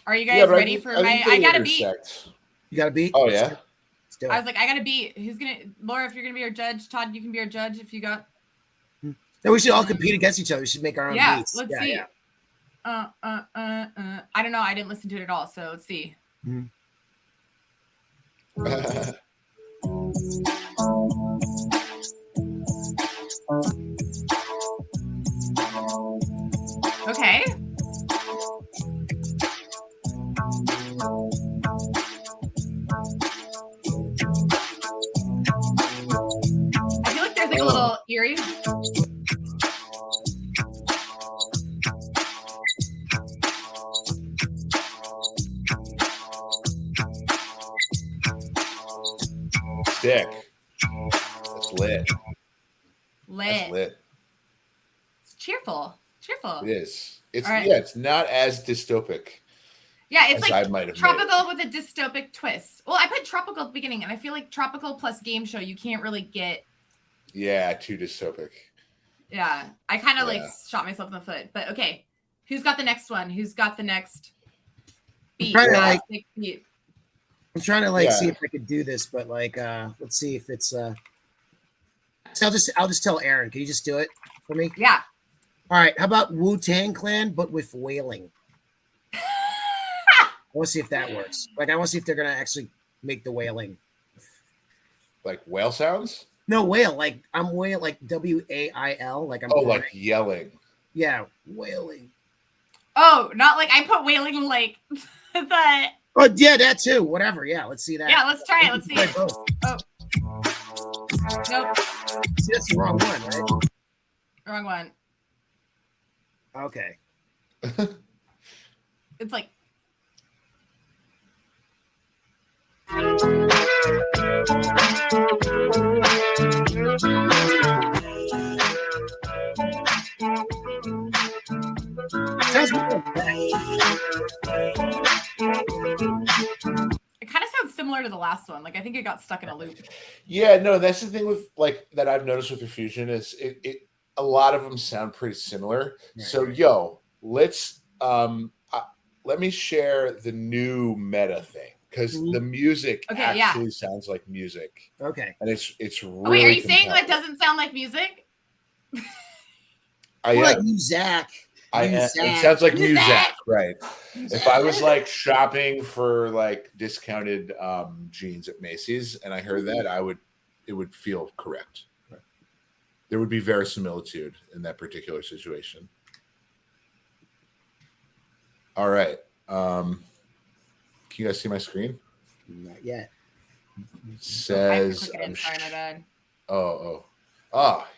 Are you guys ready for my? I gotta beat. You gotta beat. Oh yeah. I was like, I gotta beat. Who's gonna? Laura, if you're gonna be our judge, Todd, you can be our judge if you got. No, we should all compete against each other. We should make our own beats. Let's see. Yeah. I don't know. I didn't listen to it at all, so let's see. Okay. I feel like there's like a little eerie. Sick. That's lit. That's lit. It's cheerful. It is. It's right. Yeah, it's not as dystopic. Yeah, it's like tropical with a dystopic twist. Well, I put tropical at the beginning, and I feel like tropical plus game show, you can't really get. Yeah, too dystopic. Yeah, I kind of like shot myself in the foot. But okay, who's got the next one? Who's got the next beat? I'm trying to see if I could do this, but let's see if it's. So I'll just tell Aaron. Can you just do it for me? Yeah. All right. How about Wu-Tang Clan, but with wailing? I want to see if that works. I want to see if they're gonna actually make the wailing. Like whale sounds? No, wail. Like I'm wail. Like WAIL. Like I'm. Oh, like yelling. Yeah, wailing. Oh, not like I put wailing like the. Oh yeah, that too. Whatever. Yeah, let's see that. Yeah, let's try it. Let's see it. Oh. Nope. See, that's the wrong one, right? Wrong one. Okay. It's like. Sounds It kind of sounds similar to the last one. Like I think it got stuck in a loop. Yeah, no, that's the thing with that I've noticed with Refusion is it a lot of them sound pretty similar. Right. So let's let me share the new meta thing because the music actually sounds like music. Okay, and it's really. Wait, are you saying that doesn't sound like music? Like music. It sounds like music, right? If I was shopping for discounted jeans at Macy's and I heard that, it would feel correct. Right. There would be verisimilitude in that particular situation. All right. Can you guys see my screen? Not yet. It says. Sorry, my bad.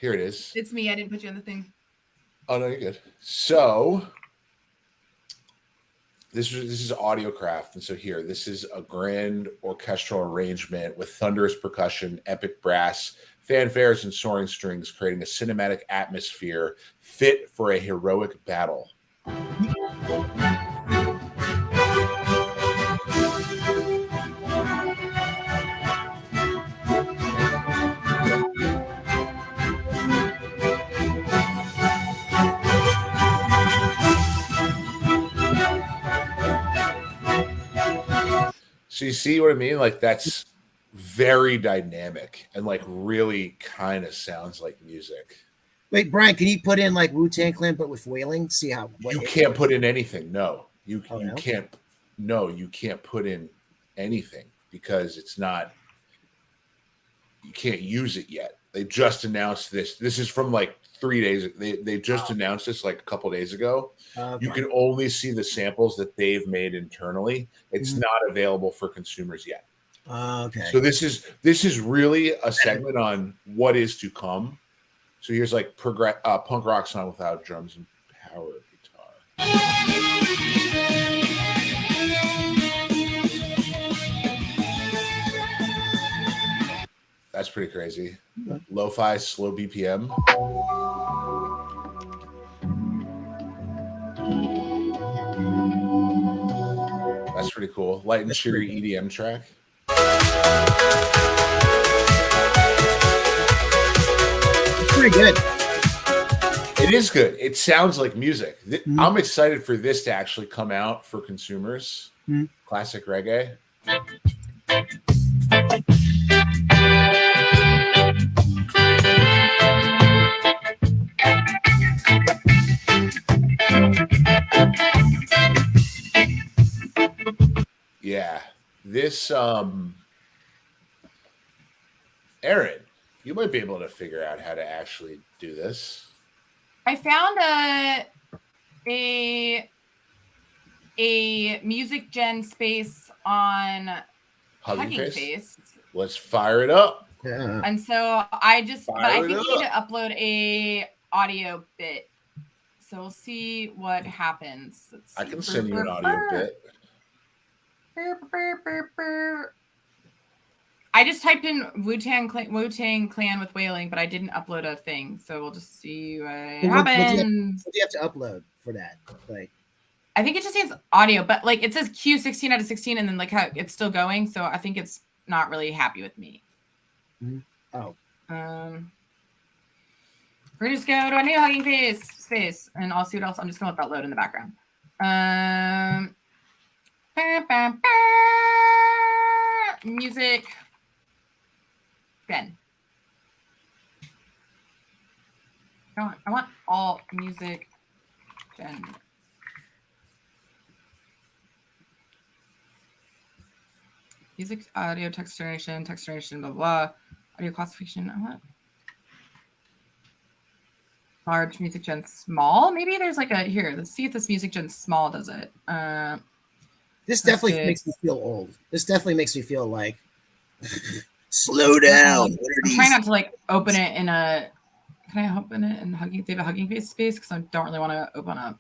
Here it is. It's me. I didn't put you on the thing. Oh no, you're good. So this is Audiocraft, and so here, this is a grand orchestral arrangement with thunderous percussion, epic brass, fanfares, and soaring strings, creating a cinematic atmosphere fit for a heroic battle. So you see what I mean? That's very dynamic and really kind of sounds like music. Wait, Brian, can you put in Wu-Tang Clan but with wailing? See how you can't put in anything. No, you can't. No, you can't put in anything because it's not. You can't use it yet. They just announced this. This is from 3 days. They just announced this a couple days ago. Okay. You can only see the samples that they've made internally. It's not available for consumers yet. Okay. So this is really a segment on what is to come. So here's punk rock song without drums and power guitar. That's pretty crazy. Lo-fi, slow BPM. That's pretty cool. Light and cheery EDM track. It's pretty good. It is good. It sounds like music. I'm excited for this to actually come out for consumers. Classic reggae. Yeah. This Aaron, you might be able to figure out how to actually do this. I found a music gen space on Hugging Face. Let's fire it up. Yeah. And so I think you need to upload a audio bit. So we'll see what happens. Let's see. I can send you an audio bit. I just typed in Wu-Tang Clan with wailing, but I didn't upload a thing. So we'll just see what happens. What do you have to upload for that? Like, I think it just needs audio, but like it says Q 16 out of 16, and then like how it's still going. So I think it's not really happy with me. Oh. We're just go to a new Hugging Face space, and I'll see what else. I'm just gonna let that load in the background. Music. Ben. I want all music. Ben. Music, audio, text generation, blah, blah. Audio classification. What? Large music gen small. Maybe there's like a here. Let's see if this music gen small does it. This definitely makes me feel old. This definitely makes me feel like slow down. I'm trying not to like open it in a. Can I open it in Hugging? They have a Hugging Face space because I don't really want to open up.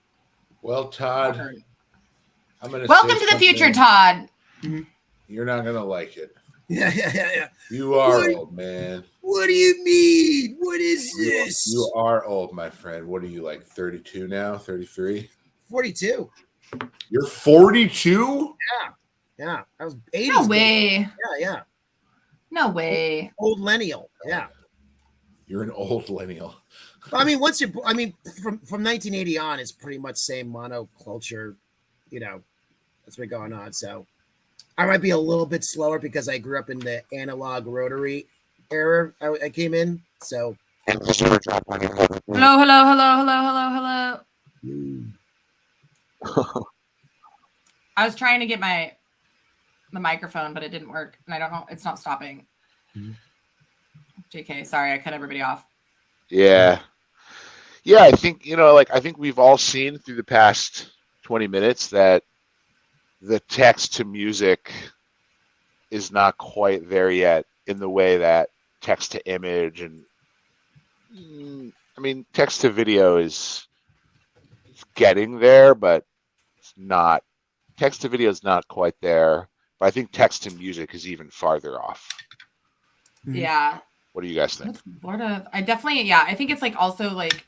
Well, Todd, I'm gonna. Welcome to the future, Todd. You're not gonna like it. Yeah. You are old, man. What do you mean? What is this? You are old, my friend. What are you, like 32 now? 33? 42. You're 42? Yeah. I was 80s. No way. Yeah. No way. Old millennial. Yeah. You're an old millennial. I mean, from 1980 on, it's pretty much same monoculture, that's been going on. So I might be a little bit slower because I grew up in the analog rotary era. I came in. So Hello. I was trying to get the microphone, but it didn't work, and I don't know. It's not stopping. JK, sorry, I cut everybody off. Yeah. I think I think we've all seen through the past 20 minutes that the text to music is not quite there yet in the way that text to image and text to video is getting there, but it's not. Text to video is not quite there, but I think text to music is even farther off. Yeah. What do you guys think? I definitely, I think it's like also like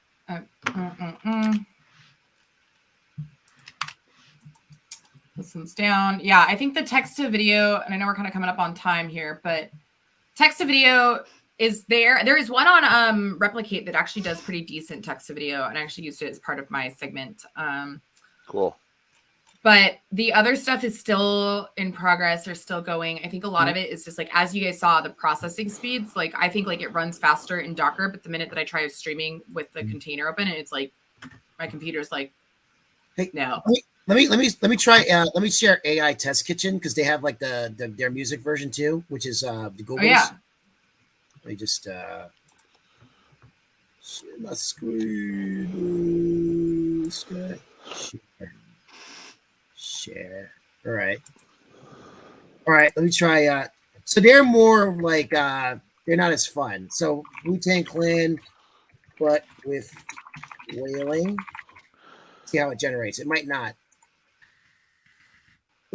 this one's down. Yeah, I think the text to video, and I know we're kind of coming up on time here, but text to video is there. There is one on Replicate that actually does pretty decent text to video, and I actually used it as part of my segment. Cool. But the other stuff is still in progress or still going. I think a lot of it is just like, as you guys saw, the processing speeds. Like, I think like it runs faster in Docker, but the minute that I try streaming with the container open, it's like my computer's like, hey, no. Let me try. Let me share AI Test Kitchen because they have like their music version too, which is the Google's. Oh, yeah. Let me just share my screen. Share. All right. Let me try. So they're more like they're not as fun. So Wu-Tang Clan, but with wailing. See how it generates. It might not.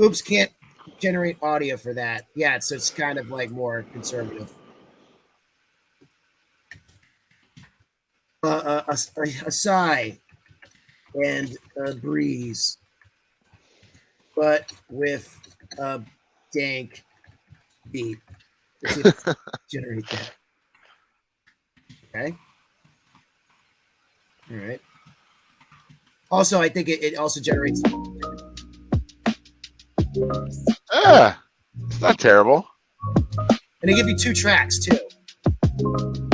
Oops, can't generate audio for that. Yeah, so it's kind of like more conservative. a sigh and a breeze, but with a dank beat. Let's see if I generate that. Okay. All right. Also, I think it also generates. Yeah, it's not terrible. And they give you 2 tracks too.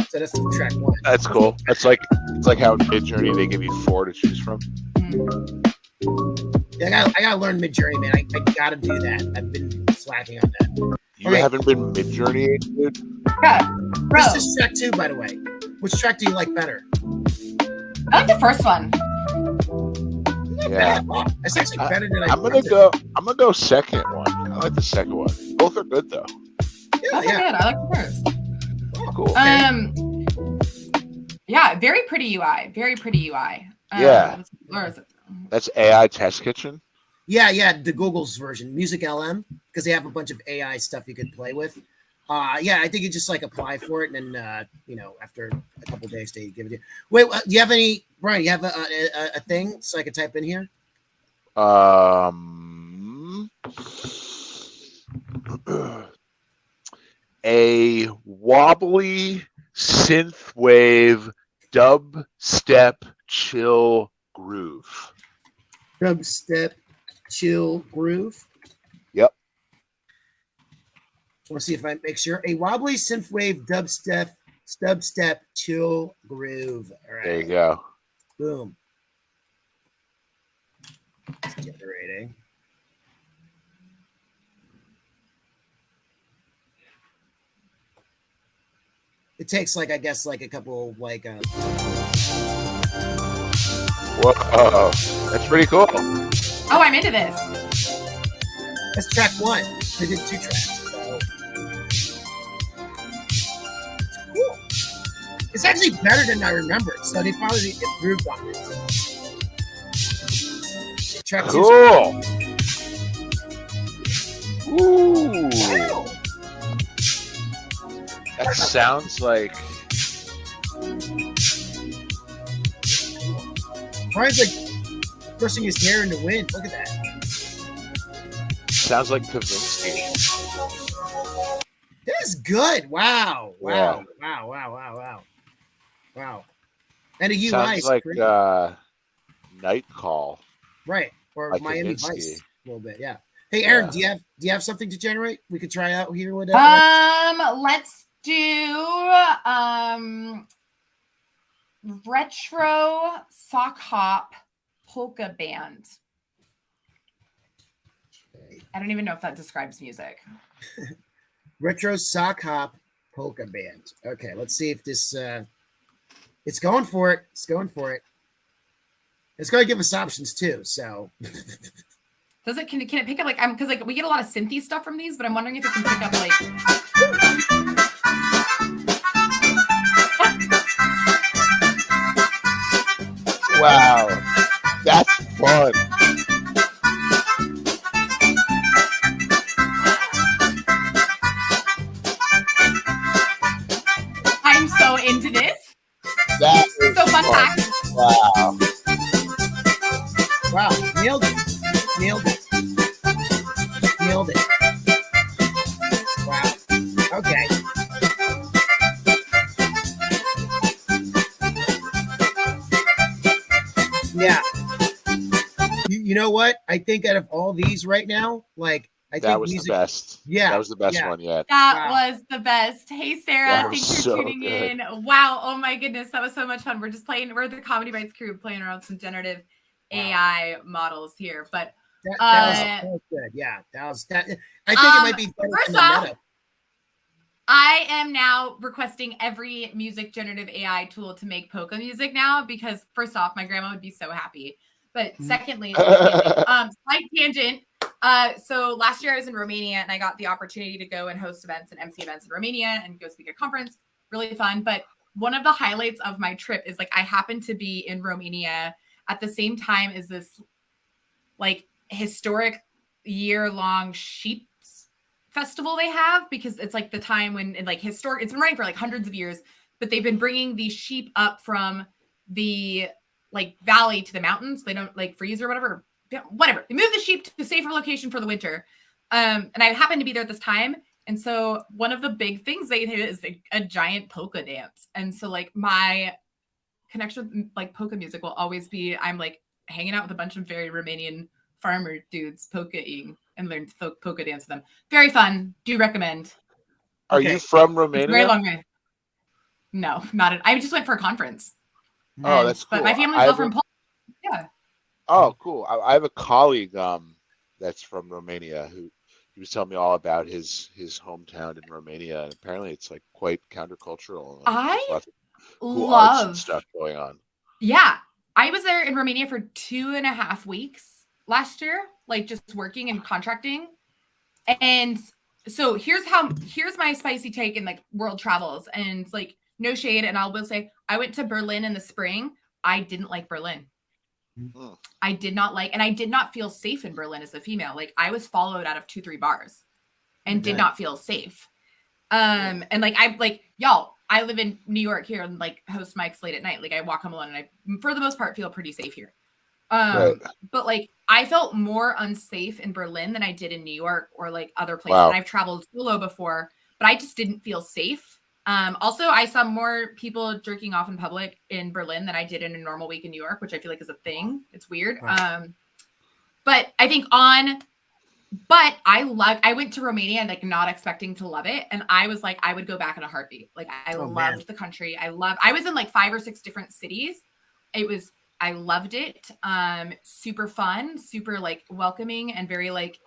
So that's track 1. That's cool. It's like how Midjourney they give you 4 to choose from. Yeah, I gotta learn Midjourney, man. I gotta do that. I've been slacking on that. You haven't been Midjourney, dude? Yeah, bro. This is track 2, by the way. Which track do you like better? I like the first one. Yeah, that's actually better than I'm gonna go second one. I like the second one. Both are good though. Yeah, Good. I like the first. Oh, cool. Okay. Yeah, very pretty UI. Very pretty UI. Yeah. Where is it? That's AI Test Kitchen. Yeah, the Google's version, Music LM, because they have a bunch of AI stuff you could play with. Yeah, I think you just like apply for it, and then after a couple days they give it to you. Wait, do you have any, Brian? You have a thing so I could type in here? A wobbly synthwave dubstep chill groove. Dubstep chill groove. Yep. I want to see if I make sure. A wobbly synthwave dubstep chill groove. All right. There you go. Boom. It's generating. It takes I guess a couple Whoa, that's pretty cool. Oh, I'm into this. That's track 1. They did 2 tracks. So. Cool. It's actually better than I remembered. So they probably improved on it. Track 2. Cool. Ooh. Wow. That sounds like. Brian's brushing his hair in the wind. Look at that. Sounds like Kavinsky. That is good. Wow. Yeah. Wow. And a UI Sounds is like great. Night Call. Right. Or like Miami Kavinsky. Vice a little bit. Yeah. Hey, Aaron, do you have something to generate? We could try out here with Let's do retro sock hop polka band. I don't even know if that describes music. Retro sock hop polka band. Okay, let's see if this it's going for it. It's going to give us options too, so Can it pick up because we get a lot of synthy stuff from these, but I'm wondering if it can pick up Wow, that's fun. I'm so into this. That is So fun fact. Wow. wow, nailed it. Wow. Okay. Yeah. You know what? I think out of all these right now, I That think was music, the best. Yeah, That was the best yeah. one yet. That Wow. was the best. Hey, Sarah, That was thanks for so tuning good. in. Wow. Oh my goodness. That was so much fun. We're just playing. We're the Comedy Bites crew playing around some generative AI models here. But that was good. Yeah, that was that. I think it might be better first than the off, meta. I am now requesting every music generative AI tool to make polka music now because first off, my grandma would be so happy. But secondly, slight tangent. So last year I was in Romania and I got the opportunity to go and host events and MC events in Romania and go speak at a conference. Really fun. But one of the highlights of my trip is I happened to be in Romania at the same time as this historic year-long sheep festival they have because it's the time when it's been running for hundreds of years. but they've been bringing these sheep up from the like valley to the mountains. They don't like freeze or whatever. Whatever. They move the sheep to a safer location for the winter. And I happened to be there at this time. And so one of the big things they do is a giant polka dance. And so like my connection with like polka music will always be, I'm like hanging out with a bunch of very Romanian farmer dudes polka-ing and learn polka dance with them. Very fun. Do recommend. Are you from Romania? It's very long way. No, not. I just went for a conference. Oh, that's cool. But my family's all from Poland. Yeah. Oh, cool. I have a colleague that's from Romania who he was telling me all about his hometown in Romania, and apparently it's like quite countercultural. I cool love arts stuff going on. Yeah, I was there in Romania for 2.5 weeks last year, like just working and contracting. And so here's my spicy take in like world travels, and like no shade, and I will say I went to Berlin in the spring. I didn't like Berlin. I did not like, and I did not feel safe in Berlin as a female. Like I was followed out of 2-3 bars and did not feel safe. And like, y'all, I live in New York here and like host mics late at night. Like I walk home alone and I, for the most part, feel pretty safe here. But like I felt more unsafe in Berlin than I did in New York or like other places. Wow. And I've traveled solo before, but I just didn't feel safe. Also, I saw more people jerking off in public in Berlin than I did in a normal week in New York, which I feel like is a thing. It's weird. Wow. But I think I went to Romania and like not expecting to love it. And I was like, I would go back in a heartbeat. Like I loved the country. I was in like 5 or 6 different cities. I loved it. Super fun, super like welcoming and very like,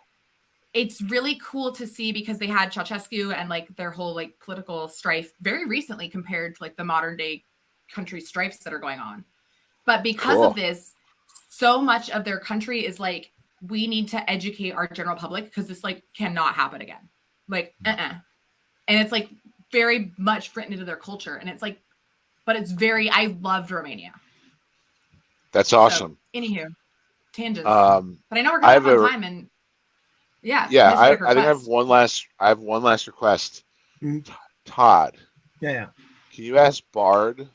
it's really cool to see because they had Ceausescu and like their whole like political strife very recently compared to like the modern day country strifes that are going on. But because of this, so much of their country is like, we need to educate our general public because this like cannot happen again. Like, And it's like very much written into their culture. And it's like, but it's I loved Romania. That's awesome. So, anywho, tangents. But I know we're going to have time and yeah. I think I have one last request. Mm-hmm. Todd. Yeah. Can you ask Bard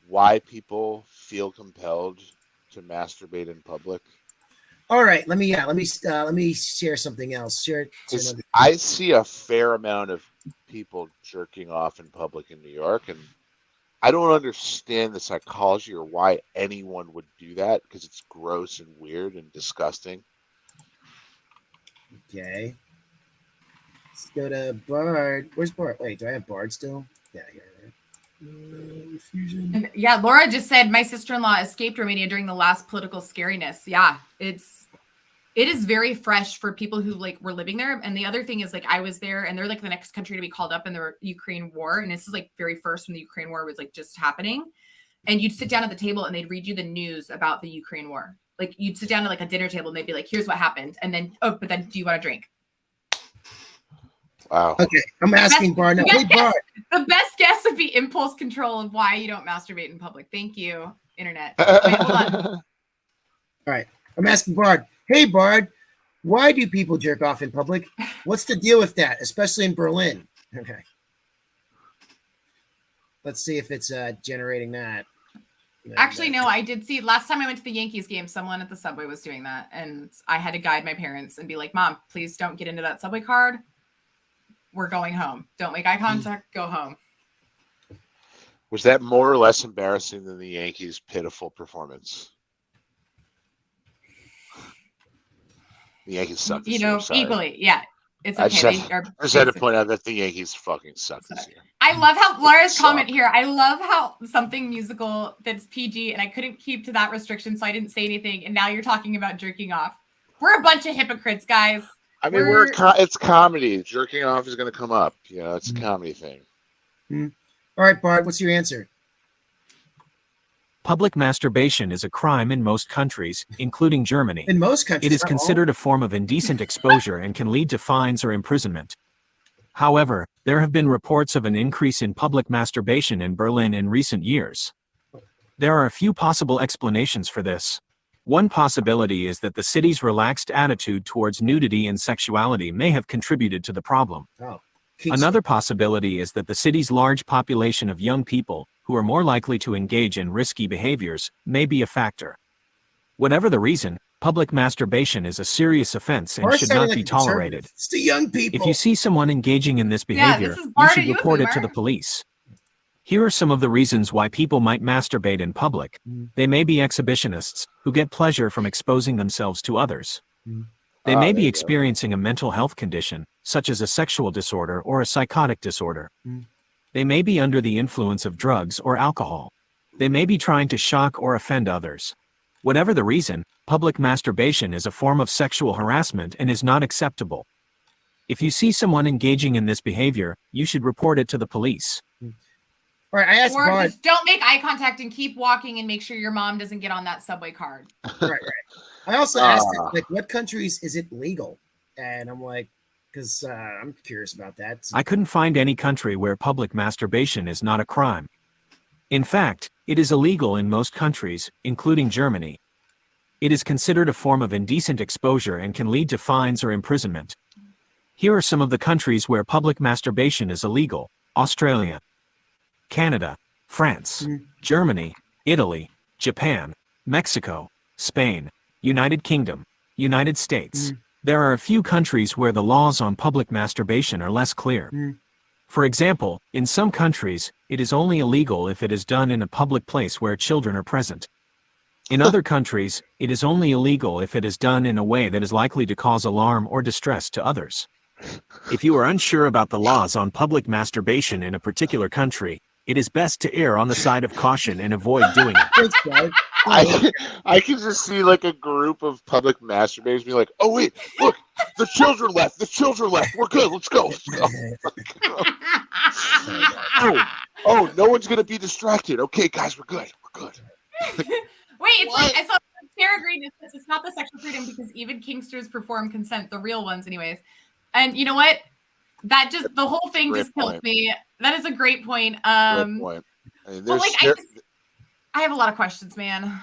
why people feel compelled to masturbate in public? All right. Let me share something else. I see a fair amount of people jerking off in public in New York, and I don't understand the psychology or why anyone would do that because it's gross and weird and disgusting. Okay. Let's go to Bard. Where's Bard? Wait, do I have Bard still? Yeah, here. Fusion. Yeah, Laura just said my sister-in-law escaped Romania during the last political scariness. Yeah, it is very fresh for people who like were living there. And the other thing is like I was there and they're like the next country to be called up in the Ukraine war. And this is like very first when the Ukraine war was like just happening. And you'd sit down at the table and they'd read you the news about the Ukraine war. Like you'd sit down at like a dinner table and they'd be like, here's what happened. And then, but then do you want a drink? Wow. Okay. I'm asking Bard now. Hey, Bard. The best guess would be impulse control of why you don't masturbate in public. Thank you, internet. Wait, hold on. All right. I'm asking Bard. Hey, Bard. Why do people jerk off in public? What's the deal with that, especially in Berlin? Okay. Let's see if it's generating that. Actually, no, I did see last time I went to the Yankees game, someone at the subway was doing that. And I had to guide my parents and be like, Mom, please don't get into that subway card. We're going home. Don't make eye contact. Go home. Was that more or less embarrassing than the Yankees' pitiful performance? The Yankees suck. You know, equally. Yeah. It's okay. I just had to point out that the Yankees fucking suck this year. I love how Laura's comment here. I love how something musical that's PG and I couldn't keep to that restriction, so I didn't say anything. And now you're talking about jerking off. We're a bunch of hypocrites, guys. I mean, it's comedy. Jerking off is going to come up. You know, it's a comedy thing. All right, Bart, what's your answer? Public masturbation is a crime in most countries, including Germany. In most countries. It is considered a form of indecent exposure and can lead to fines or imprisonment. However, there have been reports of an increase in public masturbation in Berlin in recent years. There are a few possible explanations for this. One possibility is that the city's relaxed attitude towards nudity and sexuality may have contributed to the problem. Oh. Another possibility is that the city's large population of young people, who are more likely to engage in risky behaviors, may be a factor. Whatever the reason, public masturbation is a serious offense and should not be tolerated. It's the young people. If you see someone engaging in this behavior, you should report it to the police. Here are some of the reasons why people might masturbate in public. They may be exhibitionists, who get pleasure from exposing themselves to others. They may be experiencing a mental health condition, such as a sexual disorder or a psychotic disorder. They may be under the influence of drugs or alcohol. They may be trying to shock or offend others. Whatever the reason, public masturbation is a form of sexual harassment and is not acceptable. If you see someone engaging in this behavior, you should report it to the police. All right, I asked or Bard. just don't make eye contact and keep walking and make sure your mom doesn't get on that subway card. Right. I also asked him, like, what countries is it legal? And I'm like, because I'm curious about that. I couldn't find any country where public masturbation is not a crime. In fact, it is illegal in most countries, including Germany. It is considered a form of indecent exposure and can lead to fines or imprisonment. Here are some of the countries where public masturbation is illegal: Australia, Canada, France, Germany, Italy, Japan, Mexico, Spain, United Kingdom, United States. There are a few countries where the laws on public masturbation are less clear. For example, in some countries, it is only illegal if it is done in a public place where children are present. In other countries, it is only illegal if it is done in a way that is likely to cause alarm or distress to others. If you are unsure about the laws on public masturbation in a particular country, it is best to err on the side of caution and avoid doing it. I can just see like a group of public masturbators be like, "Oh wait, look, the children left. We're good. Let's go." Oh, no one's gonna be distracted. Okay, guys, we're good. Wait, it's like I saw Sarah Green. It's not the sexual freedom because even kinksters perform consent, the real ones, anyways. And you know what? That just the whole thing just killed me. That is a great point. Great point. I mean, I have a lot of questions, man.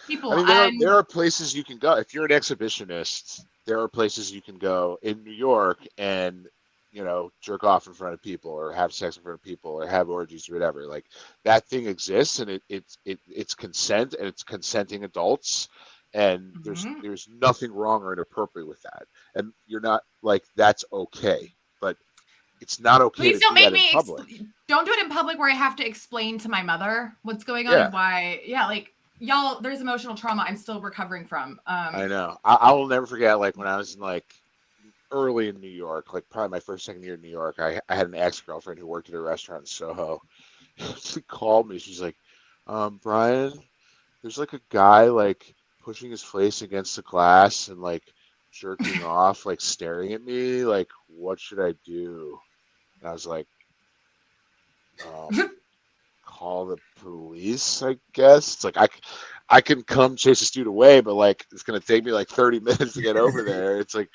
People. There are places you can go if you're an exhibitionist. There are places you can go in New York and, you know, jerk off in front of people or have sex in front of people or have orgies or whatever. Like, that thing exists, and it's consent, and it's consenting adults, and there's nothing wrong or inappropriate with that. And you're not like, that's okay, but it's not okay. Please don't make me don't do it in public where I have to explain to my mother what's going on and why. Yeah, like, y'all, there's emotional trauma I'm still recovering from. I know. I will never forget, like, when I was in, like, early in New York, like probably my second year in New York, I had an ex-girlfriend who worked at a restaurant in Soho. She called me. She's like, Brian, there's like a guy like pushing his face against the glass and like jerking off, like staring at me. Like, what should I do? And I was like, call the police, I guess. It's like, I can come chase this dude away, but like, it's going to take me like 30 minutes to get over there. It's like,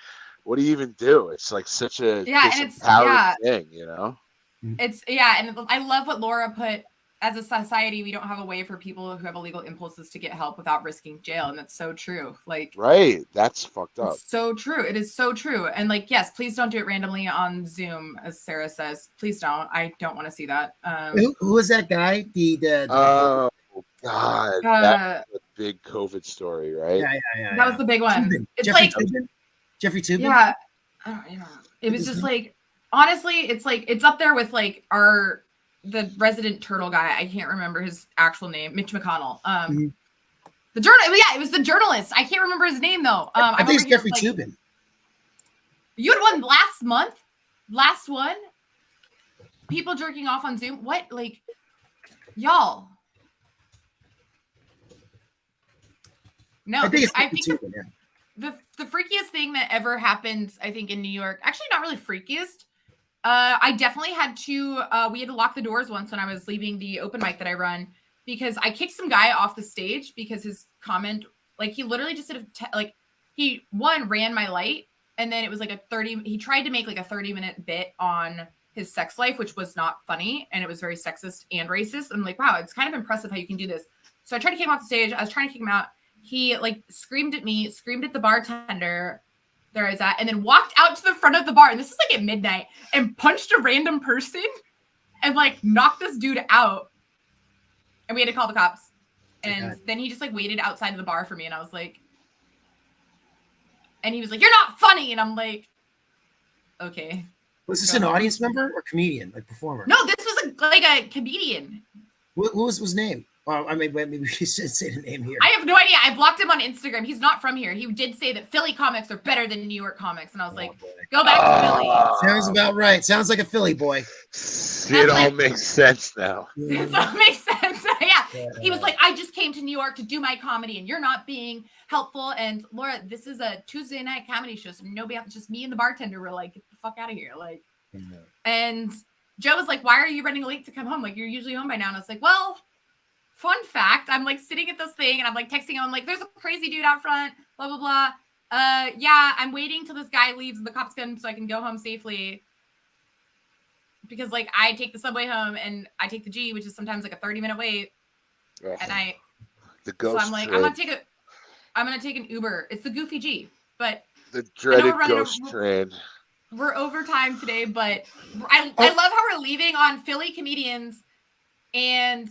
what do you even do? It's like such a disempowering thing, you know? And I love what Laura put. As a society, we don't have a way for people who have illegal impulses to get help without risking jail. And that's so true. Like, right. That's fucked up. So true. It is so true. And like, yes, please don't do it randomly on Zoom, as Sarah says. Please don't. I don't want to see that. Who was that guy? Oh, God. That's a big COVID story, right? Yeah. That was the big one. Tubin. It's Jeffrey Tubin? Yeah. It was just like, honestly, it's like, it's up there with like the resident turtle guy. I can't remember his actual name. Mitch McConnell. The it was the journalist. I can't remember his name though. I think it's Jeffrey Tubin. You had one last month. Last one. People jerking off on Zoom. What? Like, y'all. No, I think it's Tubin, the freakiest thing that ever happened, I think, in New York. Actually, not really freakiest. I definitely had to, we had to lock the doors once when I was leaving the open mic that I run, because I kicked some guy off the stage because his comment, like, he literally just did he ran my light, and then it was like he tried to make like a 30-minute bit on his sex life, which was not funny, and it was very sexist and racist. I'm like, wow, it's kind of impressive how you can do this. So I tried to kick him off the stage. I was trying to kick him out. He like screamed at me, screamed at the bartender, there I was at, and then walked out to the front of the bar. And this is like at midnight, and punched a random person and like knocked this dude out. And we had to call the cops. And then he just like waited outside of the bar for me. And I was like, and he was like, "You're not funny." And I'm like, okay. Was this an audience member or comedian, like performer? No, this was like a comedian. What was his name? I mean, maybe we should say the name here. I have no idea. I blocked him on Instagram. He's not from here. He did say that Philly comics are better than New York comics. And I was like, go back to Philly. Sounds about right. Sounds like a Philly boy. It all makes sense now. It all makes sense. Yeah. He was like, I just came to New York to do my comedy and you're not being helpful. And Laura, this is a Tuesday night comedy show. So nobody else, just me and the bartender were like, get the fuck out of here. Like, and Joe was like, why are you running late to come home? Like, you're usually home by now. And I was like, well, fun fact, I'm like sitting at this thing and I'm like texting him. I'm like, there's a crazy dude out front, blah, blah, blah. Yeah, I'm waiting till this guy leaves and the cops come so I can go home safely. Because like I take the subway home and I take the G, which is sometimes like a 30-minute wait at night. The ghost. So I'm like, I'm gonna take an Uber. It's the Goofy G, but the dreaded ghost train. We're overtime today, but I love how we're leaving on Philly comedians and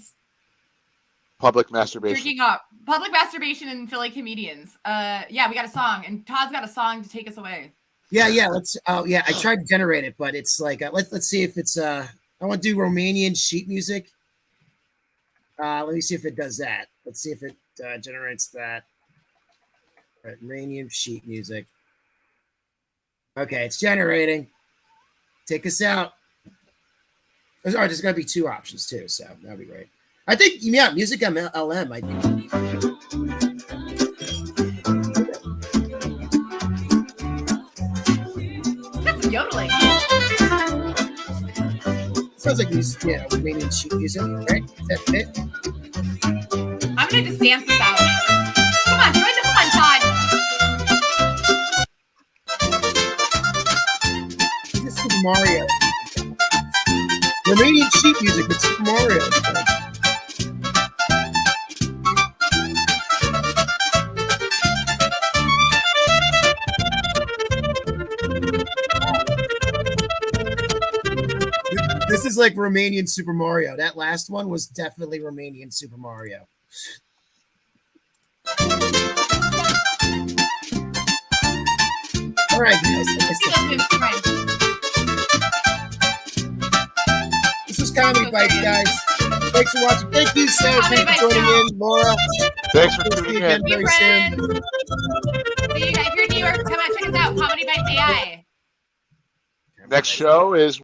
public masturbation. Drinking up. Public masturbation and Philly comedians. Yeah, we got a song, and Todd's got a song to take us away. Yeah. Let's. Oh, yeah. I tried to generate it, but it's like let's see if it's. I want to do Romanian sheet music. Let me see if it does that. Let's see if it generates that. Right, Romanian sheet music. Okay, it's generating. Take us out. There's going to be 2 options too, so that'd be great. I think, yeah, Music LM. I think. That's some yodeling. Sounds like music, yeah, Romanian sheet music, right? Is that fit? I'm gonna just dance this out. Come on, join the fun, Todd. This is Super Mario. Romanian sheet music with Super Mario. This is like Romanian Super Mario. That last one was definitely Romanian Super Mario. All right, guys. This was Comedy Bites, guys. Thanks for watching. Thank you, Sarah, for joining in. Laura. Thanks for tuning in. Again very soon. See you guys. If you're in New York, come out, check us out. Comedy Bites AI. Next show is